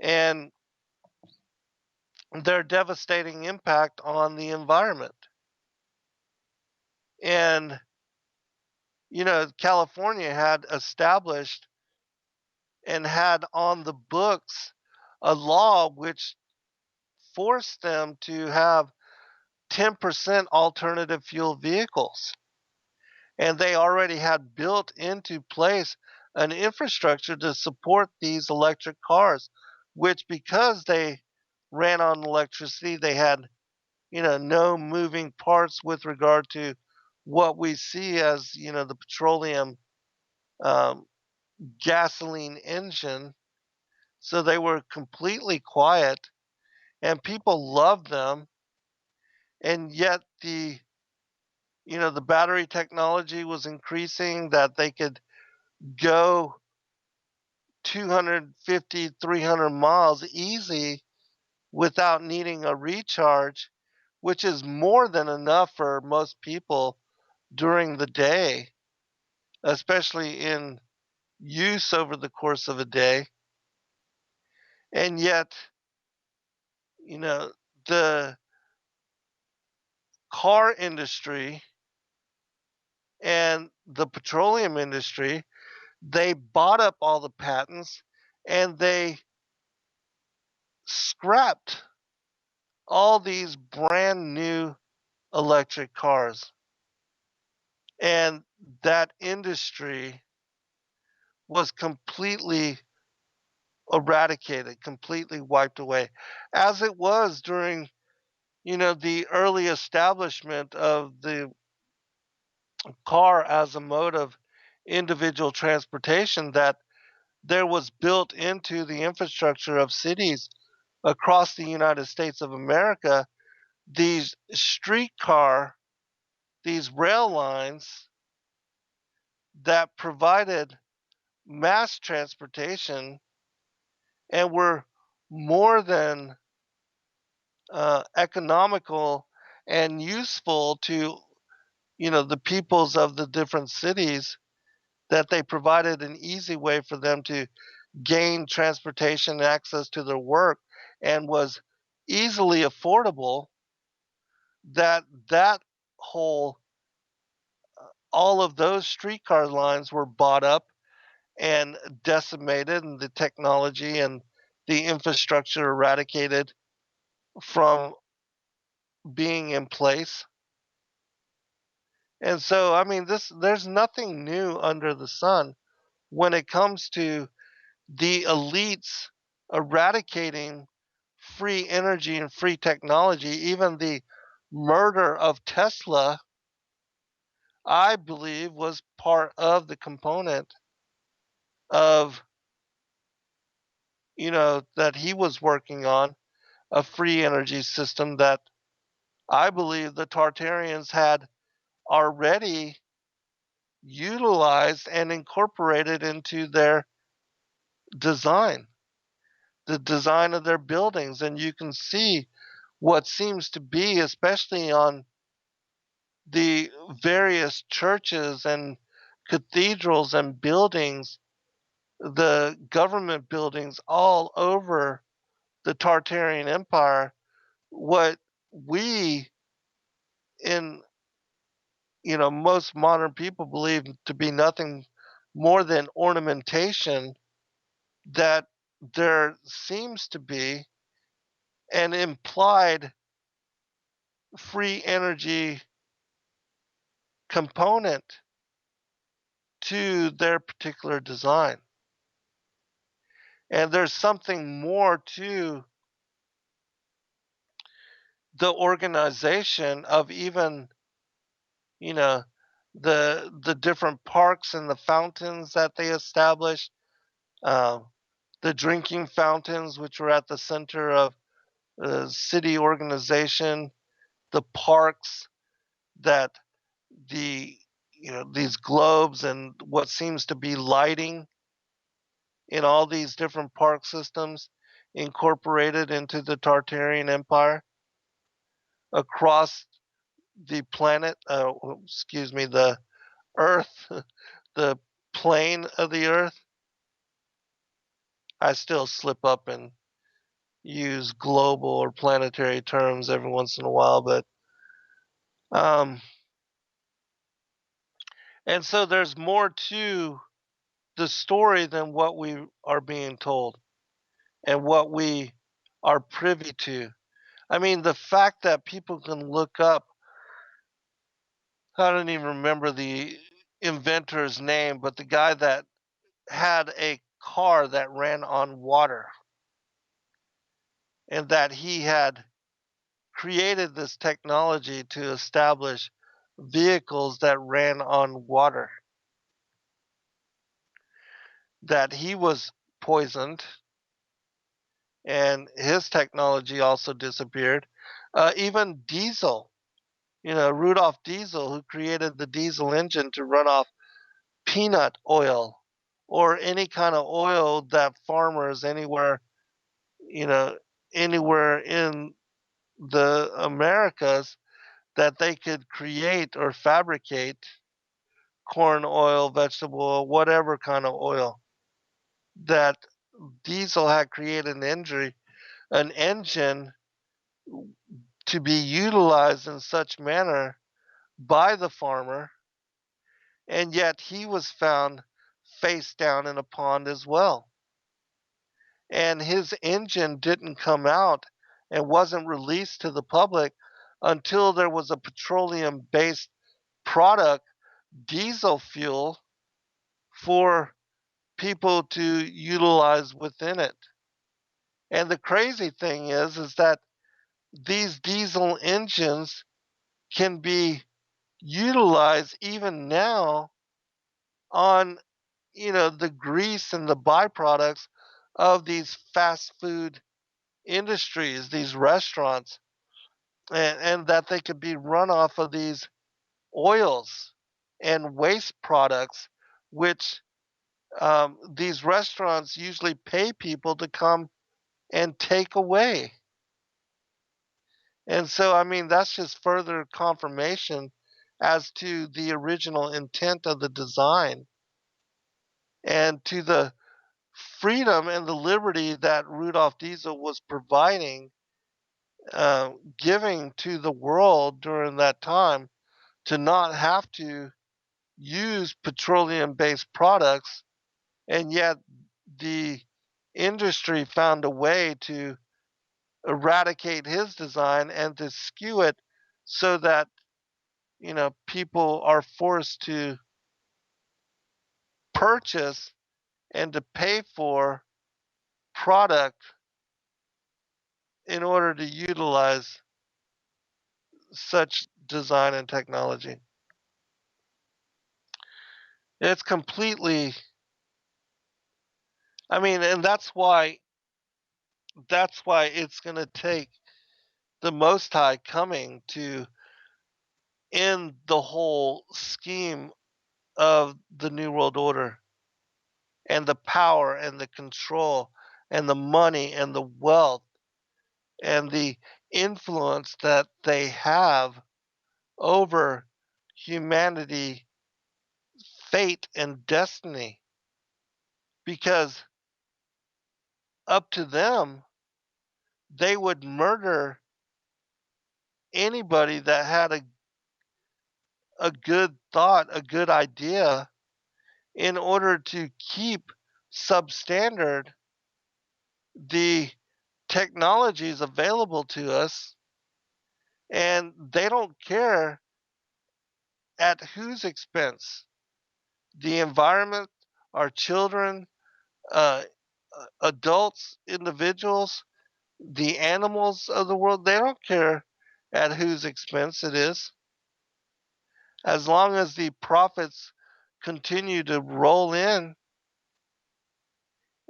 and their devastating impact on the environment. And, California had established and had on the books a law which forced them to have 10% alternative fuel vehicles. And they already had built into place an infrastructure to support these electric cars, which, because they ran on electricity, they had, no moving parts with regard to what we see as, the petroleum um, gasoline engine. So they were completely quiet and people loved them. And yet the battery technology was increasing, that they could go 250, 300 miles easy without needing a recharge, which is more than enough for most people during the day, especially in use over the course of a day. And yet, you know, the car industry and the petroleum industry, they bought up all the patents and they scrapped all these brand new electric cars. And that industry was completely eradicated, completely wiped away, as it was during, the early establishment of the car as a mode of individual transportation, that there was built into the infrastructure of cities across the United States of America these these rail lines that provided mass transportation and were more than economical and useful to the peoples of the different cities, that they provided an easy way for them to gain transportation access to their work, and was easily affordable, that whole all of those streetcar lines were bought up and decimated, and the technology and the infrastructure eradicated from being in place. And so, I mean, there's nothing new under the sun when it comes to the elites eradicating free energy and free technology. Even the murder of Tesla, I believe, was part of the component of, that he was working on a free energy system that I believe the Tartarians had already utilized and incorporated into their design, the design of their buildings. And you can see what seems to be, especially on the various churches and cathedrals and buildings, the government buildings all over the Tartarian Empire, what we in most modern people believe to be nothing more than ornamentation, that there seems to be an implied free energy component to their particular design. And there's something more to the organization of even, the different parks and the fountains that they established, uh, the drinking fountains, which were at the center of the city organization, the parks, that the these globes and what seems to be lighting in all these different park systems incorporated into the Tartarian Empire across the planet, the Earth, the plane of the Earth. I still slip up and use global or planetary terms every once in a while, but um, and so there's more to the story than what we are being told and what we are privy to. I mean, the fact that people can look up, I don't even remember the inventor's name, but the guy that had a car that ran on water, and that he had created this technology to establish vehicles that ran on water, that he was poisoned and his technology also disappeared. Even diesel, Rudolph Diesel, who created the diesel engine to run off peanut oil or any kind of oil that farmers you know, anywhere in the Americas, that they could create or fabricate corn oil, vegetable oil, whatever kind of oil, that Diesel had created an engine to be utilized in such manner by the farmer, and yet he was found face down in a pond as well. And his engine didn't come out and wasn't released to the public until there was a petroleum based product, diesel fuel, for people to utilize within it. And the crazy thing is that these diesel engines can be utilized even now on, the grease and the byproducts of these fast food industries, these restaurants, and that they could be run off of these oils and waste products, which these restaurants usually pay people to come and take away. And so, I mean, that's just further confirmation as to the original intent of the design and to the freedom and the liberty that Rudolf Diesel was providing, giving to the world during that time, to not have to use petroleum based products. And yet, the industry found a way to eradicate his design and to skew it so that, people are forced to purchase and to pay for product in order to utilize such design and technology. It's completely, I mean, and that's why it's going to take the Most High coming to end the whole scheme of the New World Order and the power and the control and the money and the wealth and the influence that they have over humanity, fate, and destiny. Because up to them, they would murder anybody that had a good thought, a good idea, in order to keep substandard the technologies available to us. And they don't care at whose expense. The environment, our children, uh, adults, individuals, the animals of the world, they don't care at whose expense it is. As long as the profits continue to roll in.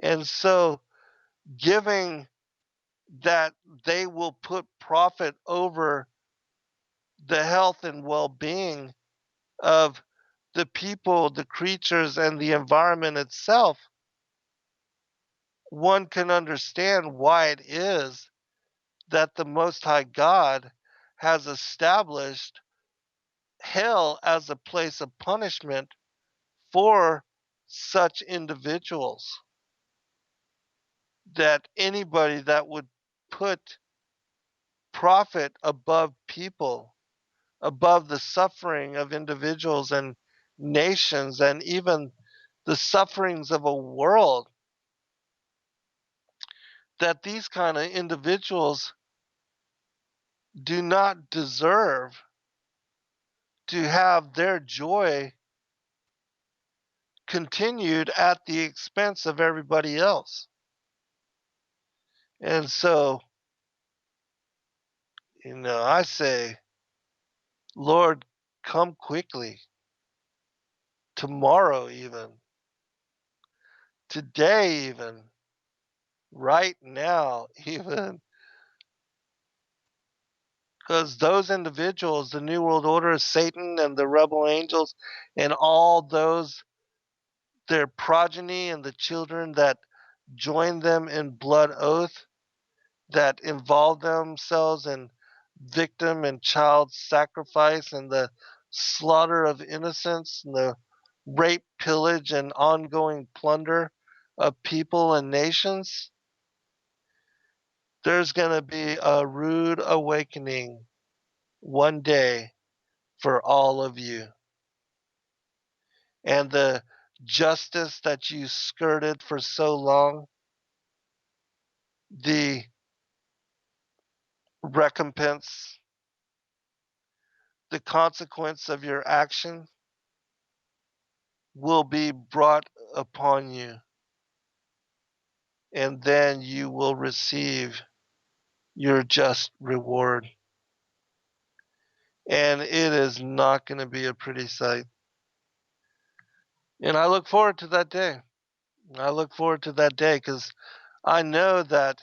And so, giving that they will put profit over the health and well being of the people, the creatures, and the environment itself, one can understand why it is that the Most High God has established hell as a place of punishment for such individuals. That anybody that would put profit above people, above the suffering of individuals and nations, and even the sufferings of a world, that these kind of individuals do not deserve to have their joy continued at the expense of everybody else. And so, I say, Lord, come quickly, tomorrow, even, today, even, right now, even. Because those individuals, the New World Order, Satan and the rebel angels, and all those, their progeny and the children that join them in blood oath, that involve themselves in victim and child sacrifice and the slaughter of innocents and the rape, pillage, and ongoing plunder of people and nations, There's going to be a rude awakening one day for all of you. And the justice that you skirted for so long, the recompense, the consequence of your action will be brought upon you. And then you will receive your just reward. And it is not going to be a pretty sight. And I look forward to that day. I look forward to that day because I know that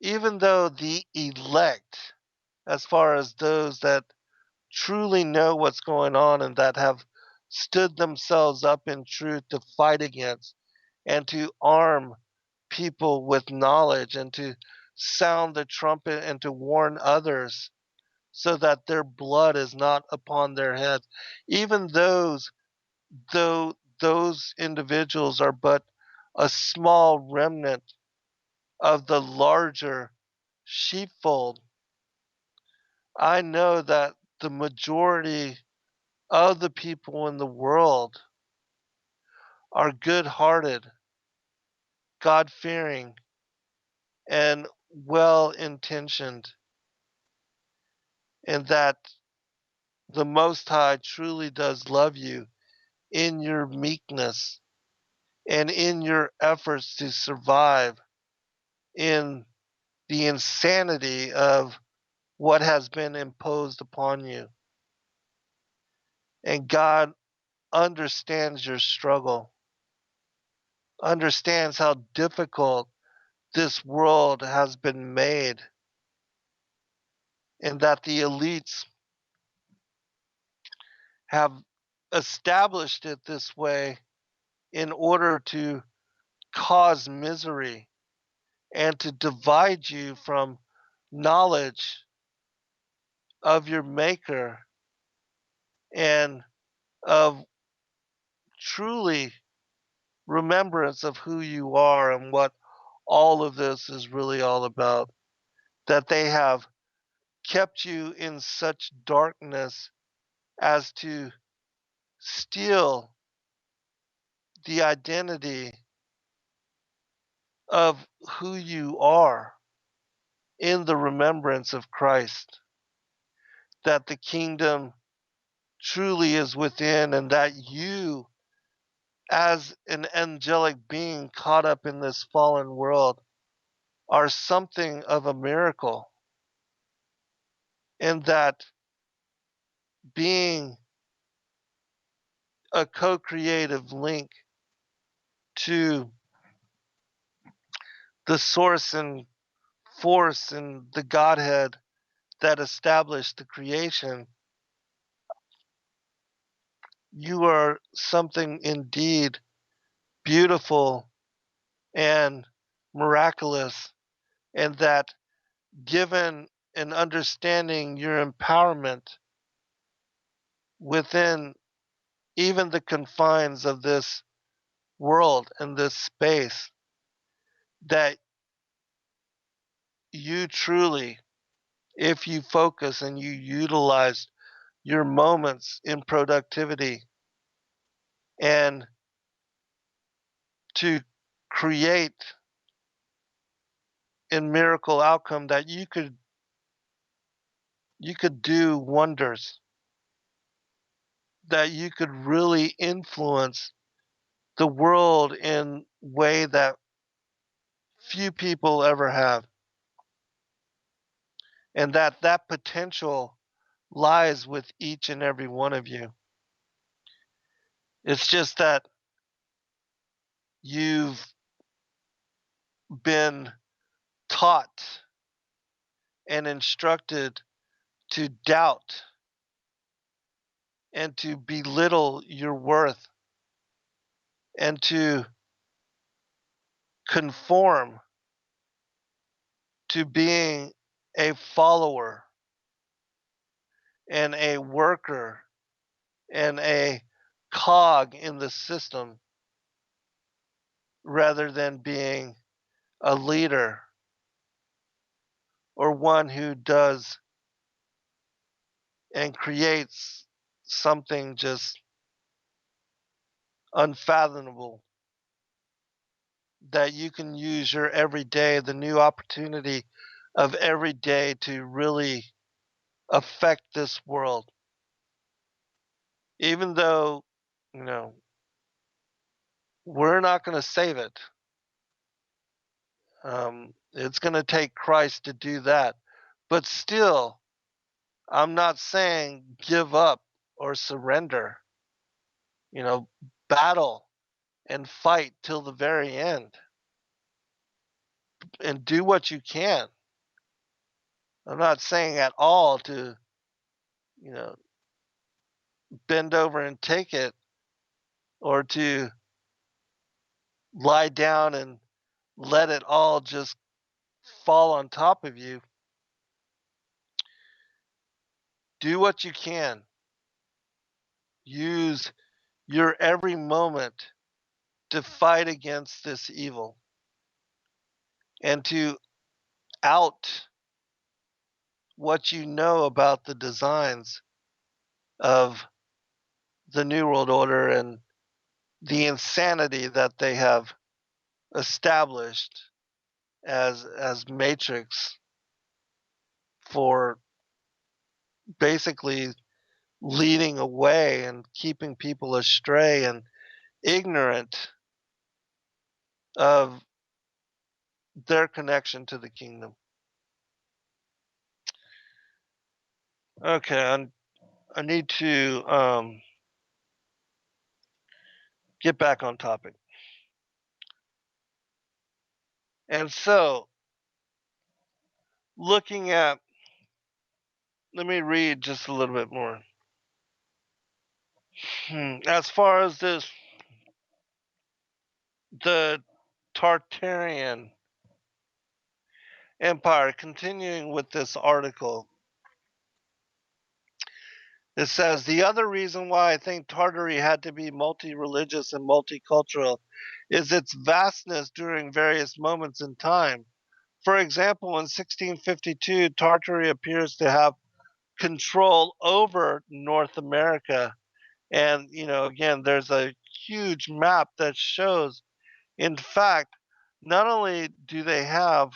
even though the elect, as far as those that truly know what's going on and that have stood themselves up in truth to fight against and to arm people with knowledge and to sound the trumpet and to warn others so that their blood is not upon their heads. Even though those individuals are but a small remnant of the larger sheepfold, I know that the majority of the people in the world are good hearted, God fearing, and well intentioned, and that the Most High truly does love you in your meekness and in your efforts to survive in the insanity of what has been imposed upon you. And God understands your struggle, understands how difficult this world has been made, and that the elites have established it this way in order to cause misery and to divide you from knowledge of your Maker and of truly remembrance of who you are and what all of this is really all about. That they have kept you in such darkness as to steal the identity of who you are in the remembrance of Christ. That the kingdom truly is within, and that you, as an angelic being caught up in this fallen world, are something of a miracle. And that being a co creative link to the source and force and the Godhead that established the creation, you are something indeed beautiful and miraculous, and that given and understanding your empowerment within even the confines of this world and this space, that you truly, if you focus and you utilize your moments in productivity and to create a miracle outcome, that you could do wonders, that you could really influence the world in a way that few people ever have, and that potential lies with each and every one of you. It's just that you've been taught and instructed to doubt and to belittle your worth and to conform to being a follower and a worker and a cog in the system rather than being a leader or one who does and creates something just unfathomable that you can use your everyday, the new opportunity of every day to really affect this world. Even though, you know, we're not going to save it. It's going to take Christ to do that. But still, I'm not saying give up or surrender. You know, battle and fight till the very end and do what you can. I'm not saying at all to, you know, bend over and take it or to lie down and let it all just fall on top of you. Do what you can. Use your every moment to fight against this evil and to out what you know about the designs of the New World Order and the insanity that they have established as matrix for basically leading away and keeping people astray and ignorant of their connection to the kingdom. Okay, I need to get back on topic. And so, looking at, let me read just a little bit more. As far as this, the Tartarian Empire, continuing with this article, it says the other reason why I think Tartary had to be multi-religious and multicultural is its vastness during various moments in time. For example, in 1652, Tartary appears to have control over North America. And, you know, again, there's a huge map that shows, in fact, not only do they have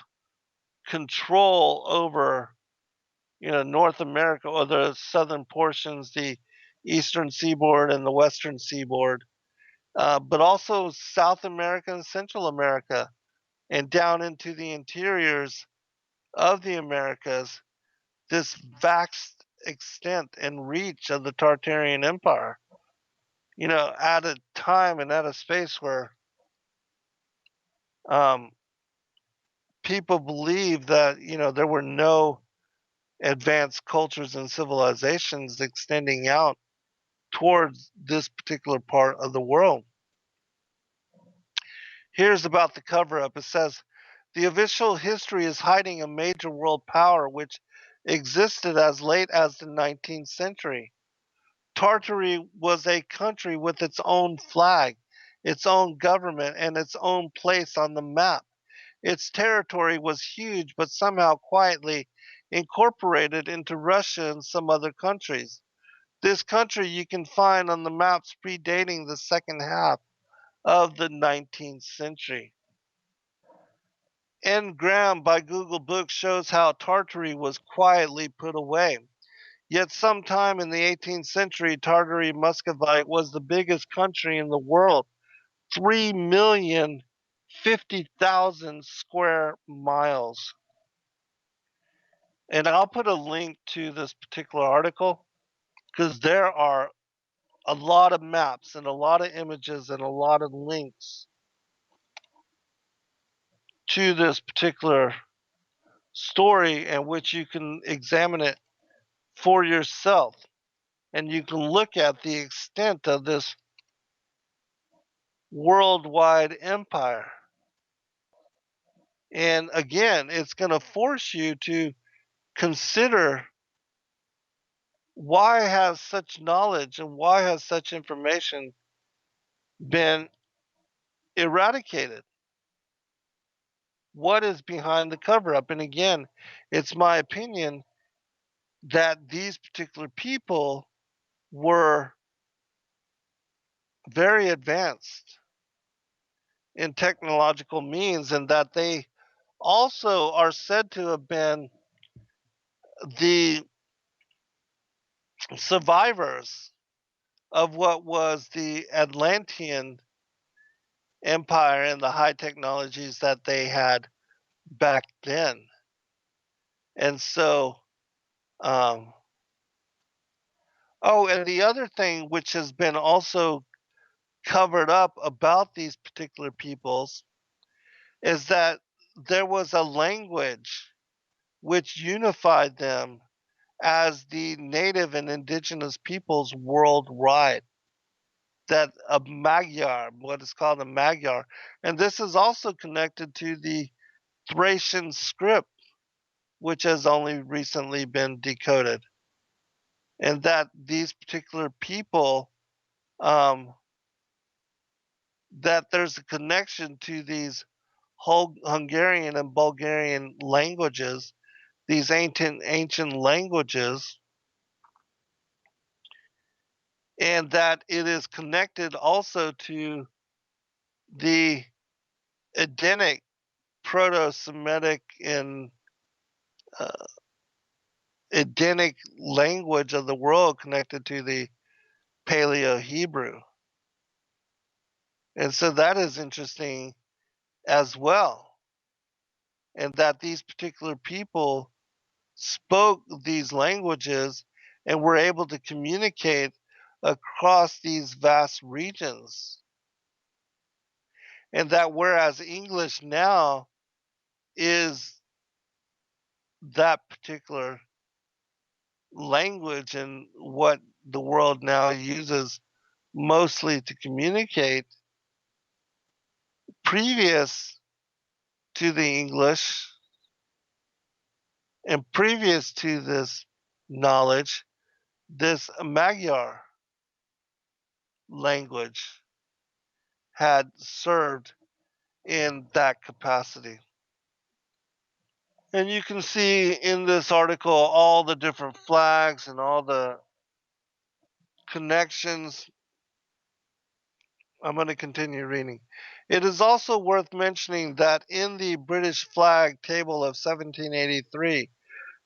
control over, you know, North America or the southern portions, the eastern seaboard and the western seaboard, but also South America and Central America and down into the interiors of the Americas, this vast extent and reach of the Tartarian Empire, you know, at a time and at a space where um, people believe that, you know, there were no advanced cultures and civilizations extending out towards this particular part of the world. Here's about the cover up. It says the official history is hiding a major world power which existed as late as the 19th century. Tartary was a country with its own flag, its own government, and its own place on the map. Its territory was huge, but somehow quietly incorporated into Russia and some other countries. This country you can find on the maps predating the second half of the 19th century. Ngram by Google Books shows how Tartary was quietly put away. Yet sometime in the 18th century, Tartary Muscovite was the biggest country in the world, 3,050,000 square miles. And I'll put a link to this particular article because there are a lot of maps and a lot of images and a lot of links to this particular story in which you can examine it for yourself and you can look at the extent of this worldwide empire. And again, it's going to force you to consider why has such knowledge and why has such information been eradicated? what is behind the cover up. And again, it's my opinion that these particular people were very advanced in technological means, and that they also are said to have been the survivors of what was the Atlantean Empire and the high technologies that they had back then. And so, um, oh, and the other thing which has been also covered up about these particular peoples is that there was a language which unified them as the native and indigenous peoples worldwide. That a Magyar, what is called a Magyar, and this is also connected to the Thracian script, which has only recently been decoded, and that these particular people, that there's a connection to these whole Hungarian and Bulgarian languages, these ancient languages, and that it is connected also to the Edenic, Proto-Semitic, and uh, Edenic language of the world connected to the Paleo-Hebrew. And so that is interesting as well. And that these particular people spoke these languages and were able to communicate across these vast regions. And that whereas English now is that particular language and what the world now uses mostly to communicate, previous to the English and previous to this knowledge, this Magyar language had served in that capacity. And you can see in this article all the different flags and all the connections. I'm going to continue reading. It is also worth mentioning that in the British flag table of 1783,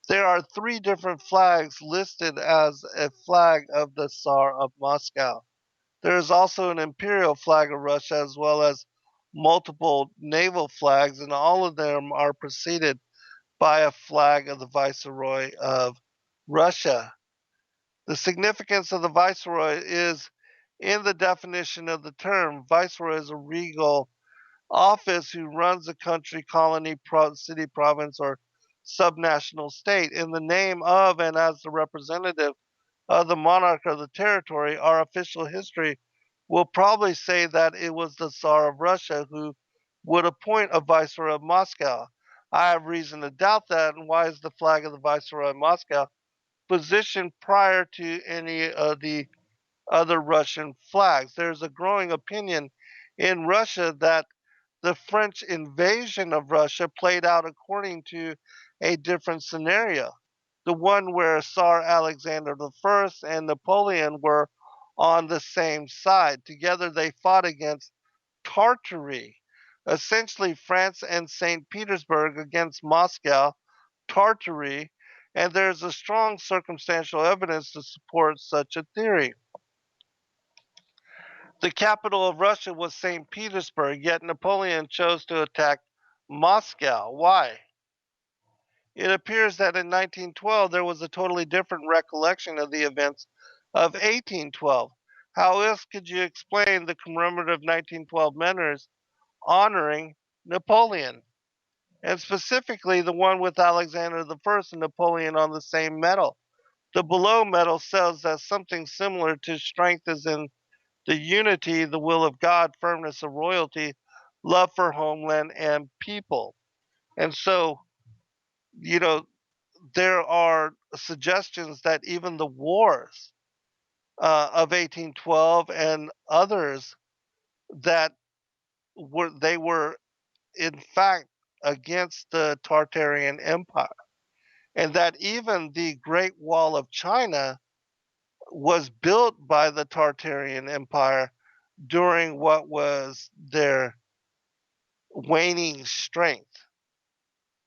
there are 3 different flags listed as a flag of the Tsar of Moscow. There is also an imperial flag of Russia, as well as multiple naval flags, and all of them are preceded by a flag of the Viceroy of Russia. The significance of the Viceroy is in the definition of the term. Viceroy is a regal office who runs a country, colony, city, province, or subnational state. In the name of and as the representative of the monarch of the territory, our official history will probably say that it was the Tsar of Russia who would appoint a viceroy of Moscow. I have reason to doubt that, and why is the flag of the viceroy of Moscow positioned prior to any of the other Russian flags? There's a growing opinion in Russia that the French invasion of Russia played out according to a different scenario. The one where Tsar Alexander I and Napoleon were on the same side. Together they fought against Tartary, essentially France and St. Petersburg against Moscow, Tartary, and there's a strong circumstantial evidence to support such a theory. The capital of Russia was St. Petersburg, yet Napoleon chose to attack Moscow. Why? It appears that in 1912 there was a totally different recollection of the events of 1812. How else could you explain the commemorative 1912 manners honoring Napoleon, and specifically the one with Alexander I and Napoleon on the same medal? The below medal says that something similar to strength is in the unity, the will of God, firmness of royalty, love for homeland and people. And so, you know, there are suggestions that even the wars of 1812 and others, that were in fact against the Tartarian Empire, and that even the Great Wall of China was built by the Tartarian Empire during what was their waning strength,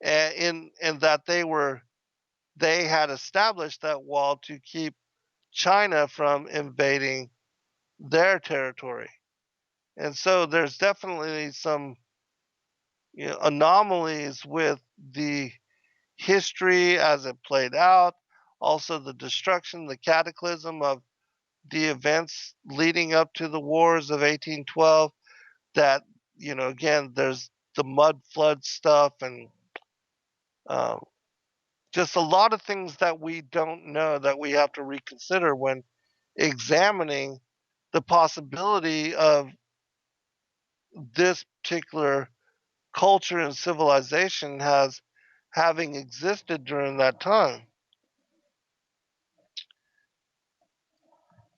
and that they had established that wall to keep China from invading their territory. And so there's definitely some anomalies with the history as it played out, also the destruction, the cataclysm of the events leading up to the wars of 1812. That, again, there's the mud flood stuff, and uh, just a lot of things that we don't know that we have to reconsider when examining the possibility of this particular culture and civilization has having existed during that time.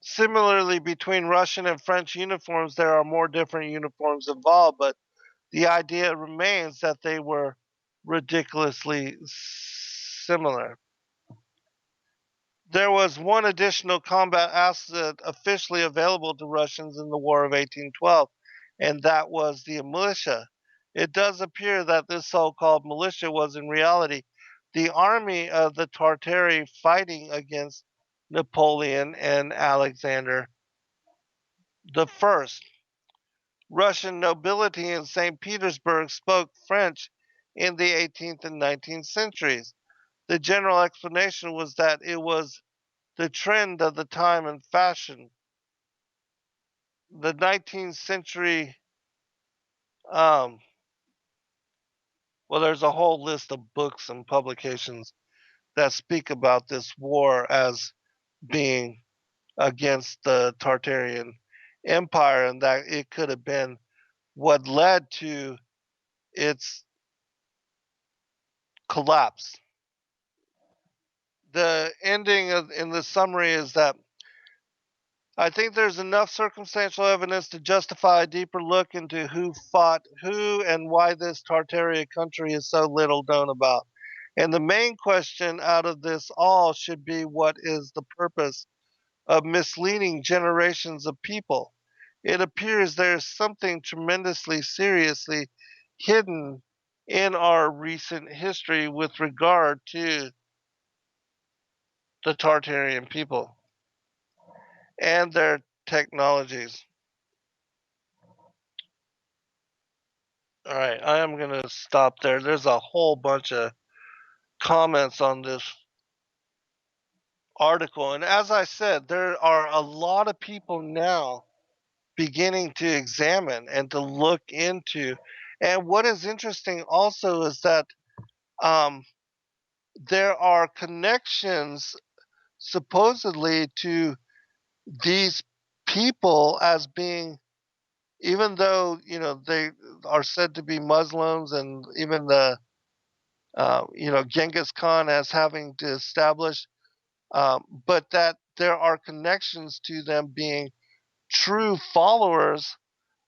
Similarly, between Russian and French uniforms, there are more different uniforms involved, but the idea remains that they were ridiculously similar. There was one additional combat asset officially available to Russians in the War of 1812, and that was the militia. It does appear that this so called militia was in reality the army of the Tartari fighting against Napoleon and Alexander the First. Russian nobility in St. Petersburg spoke French in the 18th and 19th centuries. The general explanation was that it was the trend of the time and fashion. The 19th century, um, well, there's a whole list of books and publications that speak about this war as being against the Tartarian Empire, and that it could have been what led to its collapse. The ending in the summary is that I think there's enough circumstantial evidence to justify a deeper look into who fought who and why this Tartaria country is so little known about. And the main question out of this all should be, what is the purpose of misleading generations of people? It appears there's something tremendously seriously hidden in our recent history with regard to the Tartarian people and their technologies. All right, I am going to stop there. There's a whole bunch of comments on this article. And as I said, there are a lot of people now beginning to examine and to look into. And what is interesting also is that um, there are connections supposedly to these people as being, even though they are said to be Muslims, and even the Genghis Khan as having to establish, but that there are connections to them being true followers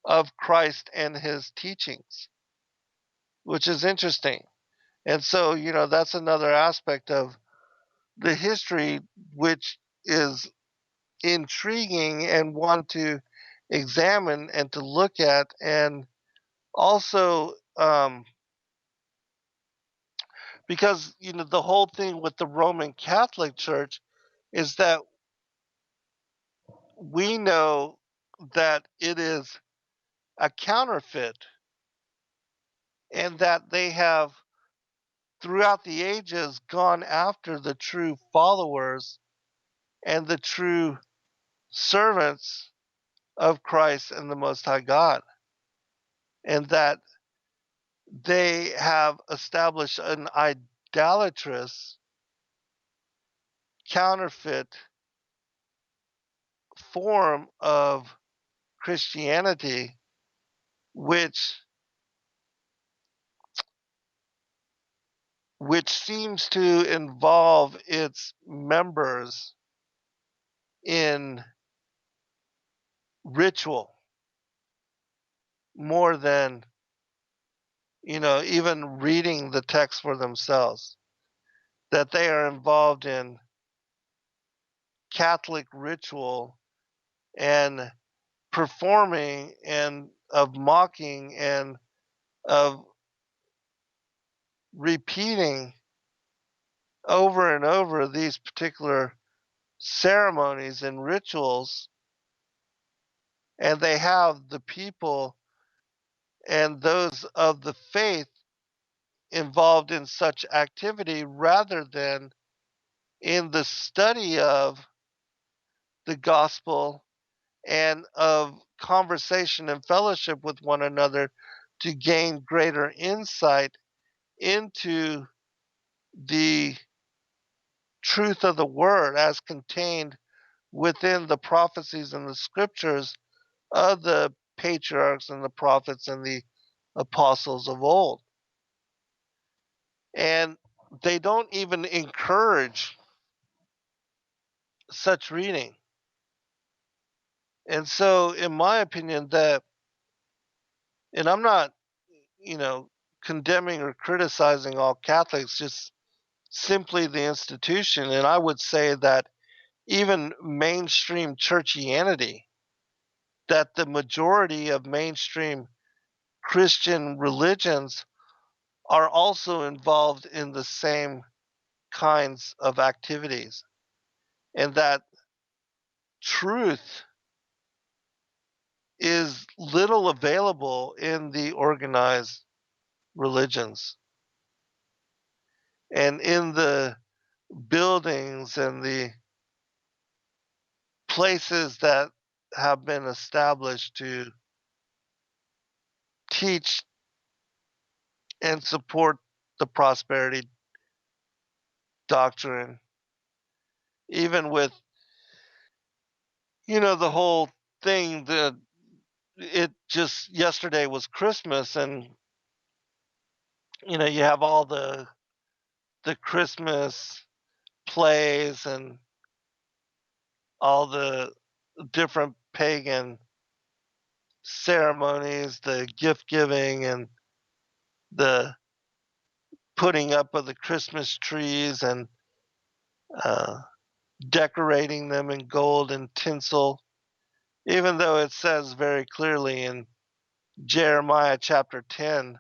of Christ and his teachings, which is interesting. And so, that's another aspect of the history which is intriguing and one to examine and to look at. And also, because, the whole thing with the Roman Catholic Church is that we know that it is a counterfeit, and that they have throughout the ages gone after the true followers and the true servants of Christ and the Most High God, and that they have established an idolatrous, counterfeit form of Christianity, which seems to involve its members in ritual more than even reading the text for themselves, that they are involved in Catholic ritual and performing and of mocking and of repeating over and over these particular ceremonies and rituals, and they have the people and those of the faith involved in such activity rather than in the study of the gospel and of conversation and fellowship with one another to gain greater insight into the truth of the word as contained within the prophecies and the scriptures of the patriarchs and the prophets and the apostles of old. And they don't even encourage such reading. And so, in my opinion, and I'm not, you know, condemning or criticizing all Catholics, just simply the institution. And I would say that even mainstream churchianity, that the majority of mainstream Christian religions are also involved in the same kinds of activities, and that truth is little available in the organized religions and in the buildings and the places that have been established to teach and support the prosperity doctrine, even with, the whole thing that it just yesterday was Christmas, and you have all the Christmas plays and all the different pagan ceremonies, the gift giving and the putting up of the Christmas trees and uh, decorating them in gold and tinsel, even though it says very clearly in Jeremiah chapter 10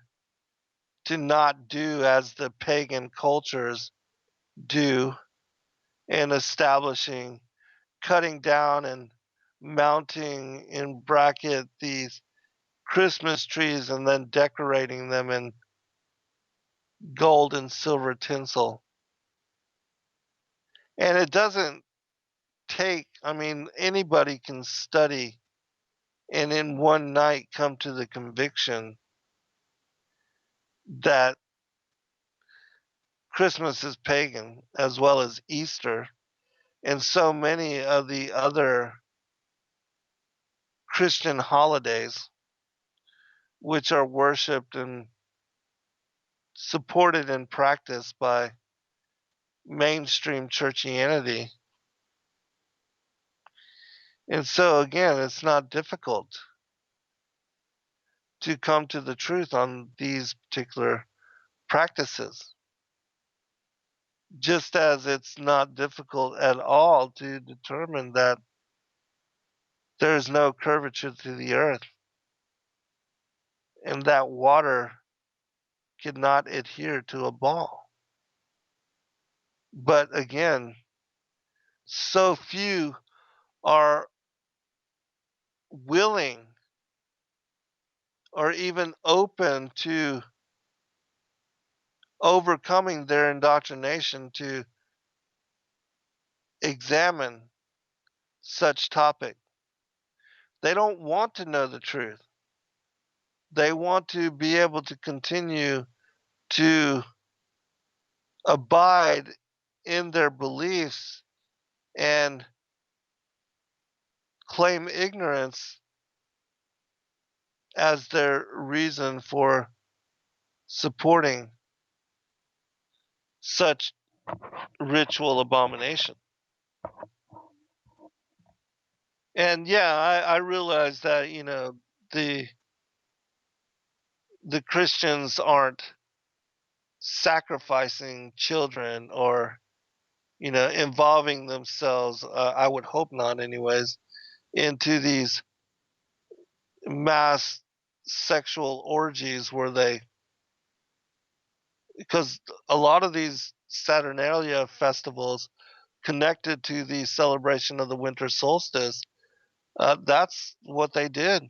to not do as the pagan cultures do in establishing, cutting down, and mounting in bracket these Christmas trees and then decorating them in gold and silver tinsel. And it doesn't anybody can study and in one night come to the conviction that Christmas is pagan as well as Easter and so many of the other Christian holidays, which are worshiped and supported and practiced by mainstream churchianity. And so, again, it's not difficult to come to the truth on these particular practices, just as it's not difficult at all to determine that there's no curvature to the earth and that water cannot adhere to a ball. But again, so few are willing or even open to overcoming their indoctrination to examine such topic. They don't want to know the truth. They want to be able to continue to abide in their beliefs and claim ignorance as their reason for supporting such ritual abomination. And yeah, I realize that, the the Christians aren't sacrificing children or, involving themselves, I would hope not anyways, into these mass sexual orgies because a lot of these Saturnalia festivals connected to the celebration of the winter solstice, that's what they did.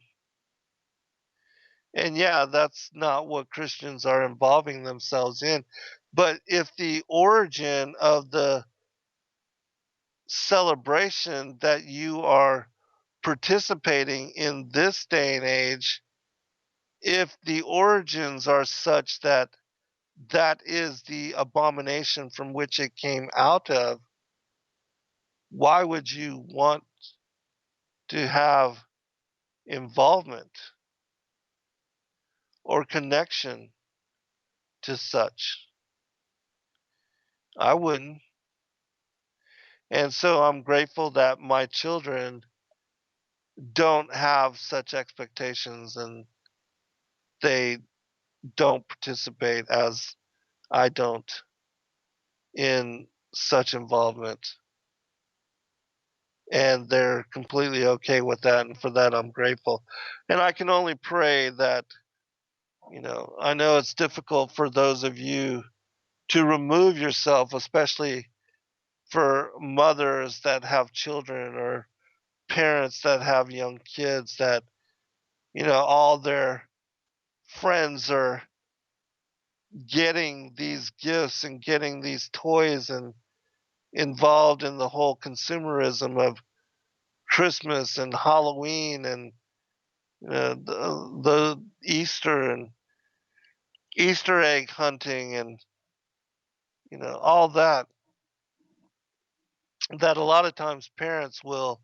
And yeah, that's not what Christians are involving themselves in. But if the origin of the celebration that you are participating in this day and age, if the origins are such that that is the abomination from which it came out of, why would you want to have involvement or connection to such? I wouldn't. And so I'm grateful that my children don't have such expectations and they don't participate as I don't in such involvement. And they're completely okay with that. And for that, I'm grateful. And I can only pray that, I know it's difficult for those of you to remove yourself, especially for mothers that have children or parents that have young kids that, all their friends are getting these gifts and getting these toys and involved in the whole consumerism of Christmas and Halloween and the Easter and Easter egg hunting and all that a lot of times parents will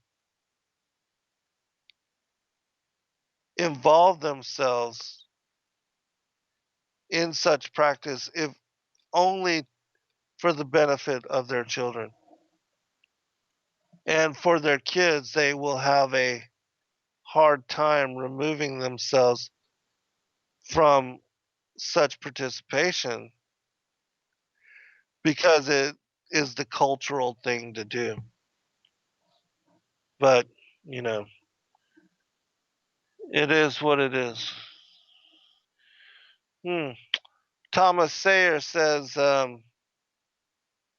involve themselves in such practice if only for the benefit of their children. And for their kids, they will have a hard time removing themselves from such participation because it is the cultural thing to do. But, it is what it is. Thomas Sayer says that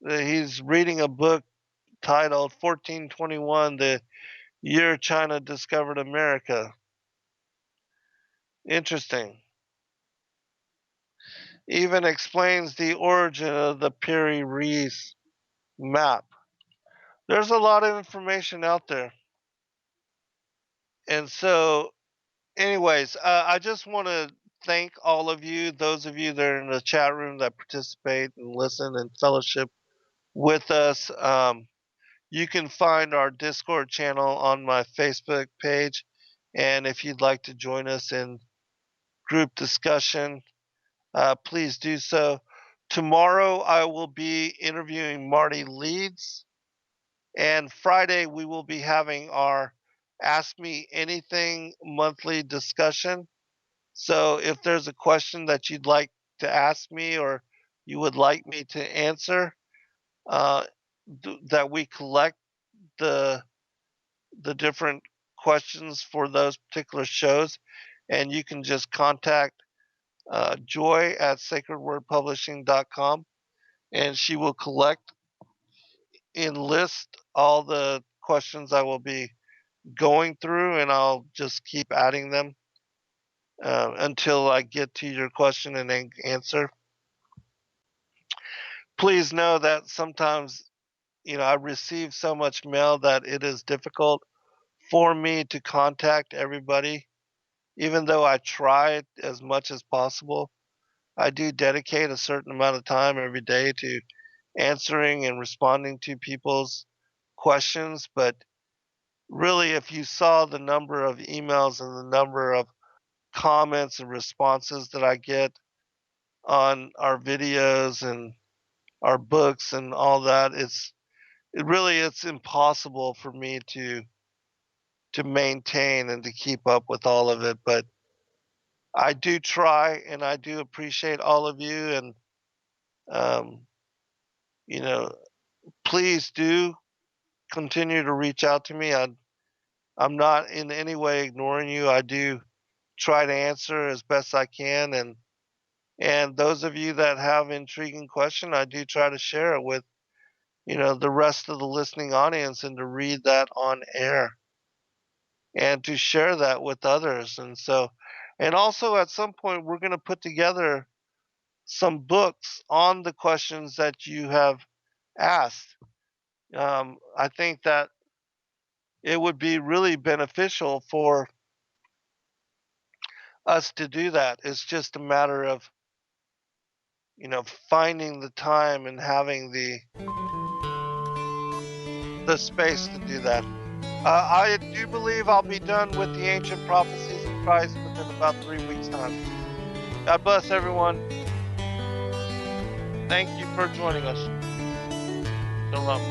he's reading a book titled 1421, The Year China Discovered America. Interesting. Even explains the origin of the Piri Reis map. There's a lot of information out there. And so, anyways, I just want to thank all of you, those of you that are in the chat room that participate and listen and fellowship with us. You can find our Discord channel on my Facebook page. And if you'd like to join us in group discussion, please do so. Tomorrow, I will be interviewing Marty Leeds. And Friday, we will be having our Ask Me Anything monthly discussion. So if there's a question that you'd like to ask me or you would like me to answer, that we collect the different questions for those particular shows, and you can just contact Joy at sacredwordpublishing.com, and she will collect and list all the questions I will be going through, and I'll just keep adding them until I get to your question and answer. Please know that sometimes, I receive so much mail that it is difficult for me to contact everybody. Even though I try as much as possible, I do dedicate a certain amount of time every day to answering and responding to people's questions. But really, if you saw the number of emails and the number of comments and responses that I get on our videos and our books and all that, it's impossible for me to maintain and to keep up with all of it. But I do try, and I do appreciate all of you, and you know, please do continue to reach out to me. I'm not in any way ignoring you. I do try to answer as best I can, and those of you that have intriguing question, I do try to share it with the rest of the listening audience, and to read that on air and to share that with others. And also at some point we're going to put together some books on the questions that you have asked. I think that it would be really beneficial for us to do that. It's just a matter of finding the time and having the space to do that. I do believe I'll be done with the ancient prophecies of Christ within about 3 weeks' time. God bless everyone. Thank you for joining us. Shalom.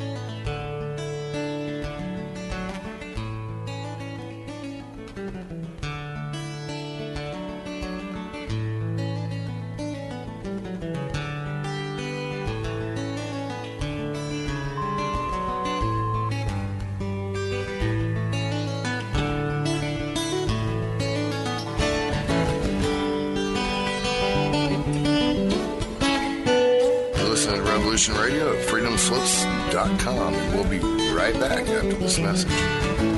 Revolution Radio at freedomslips.com, and we'll be right back after this message.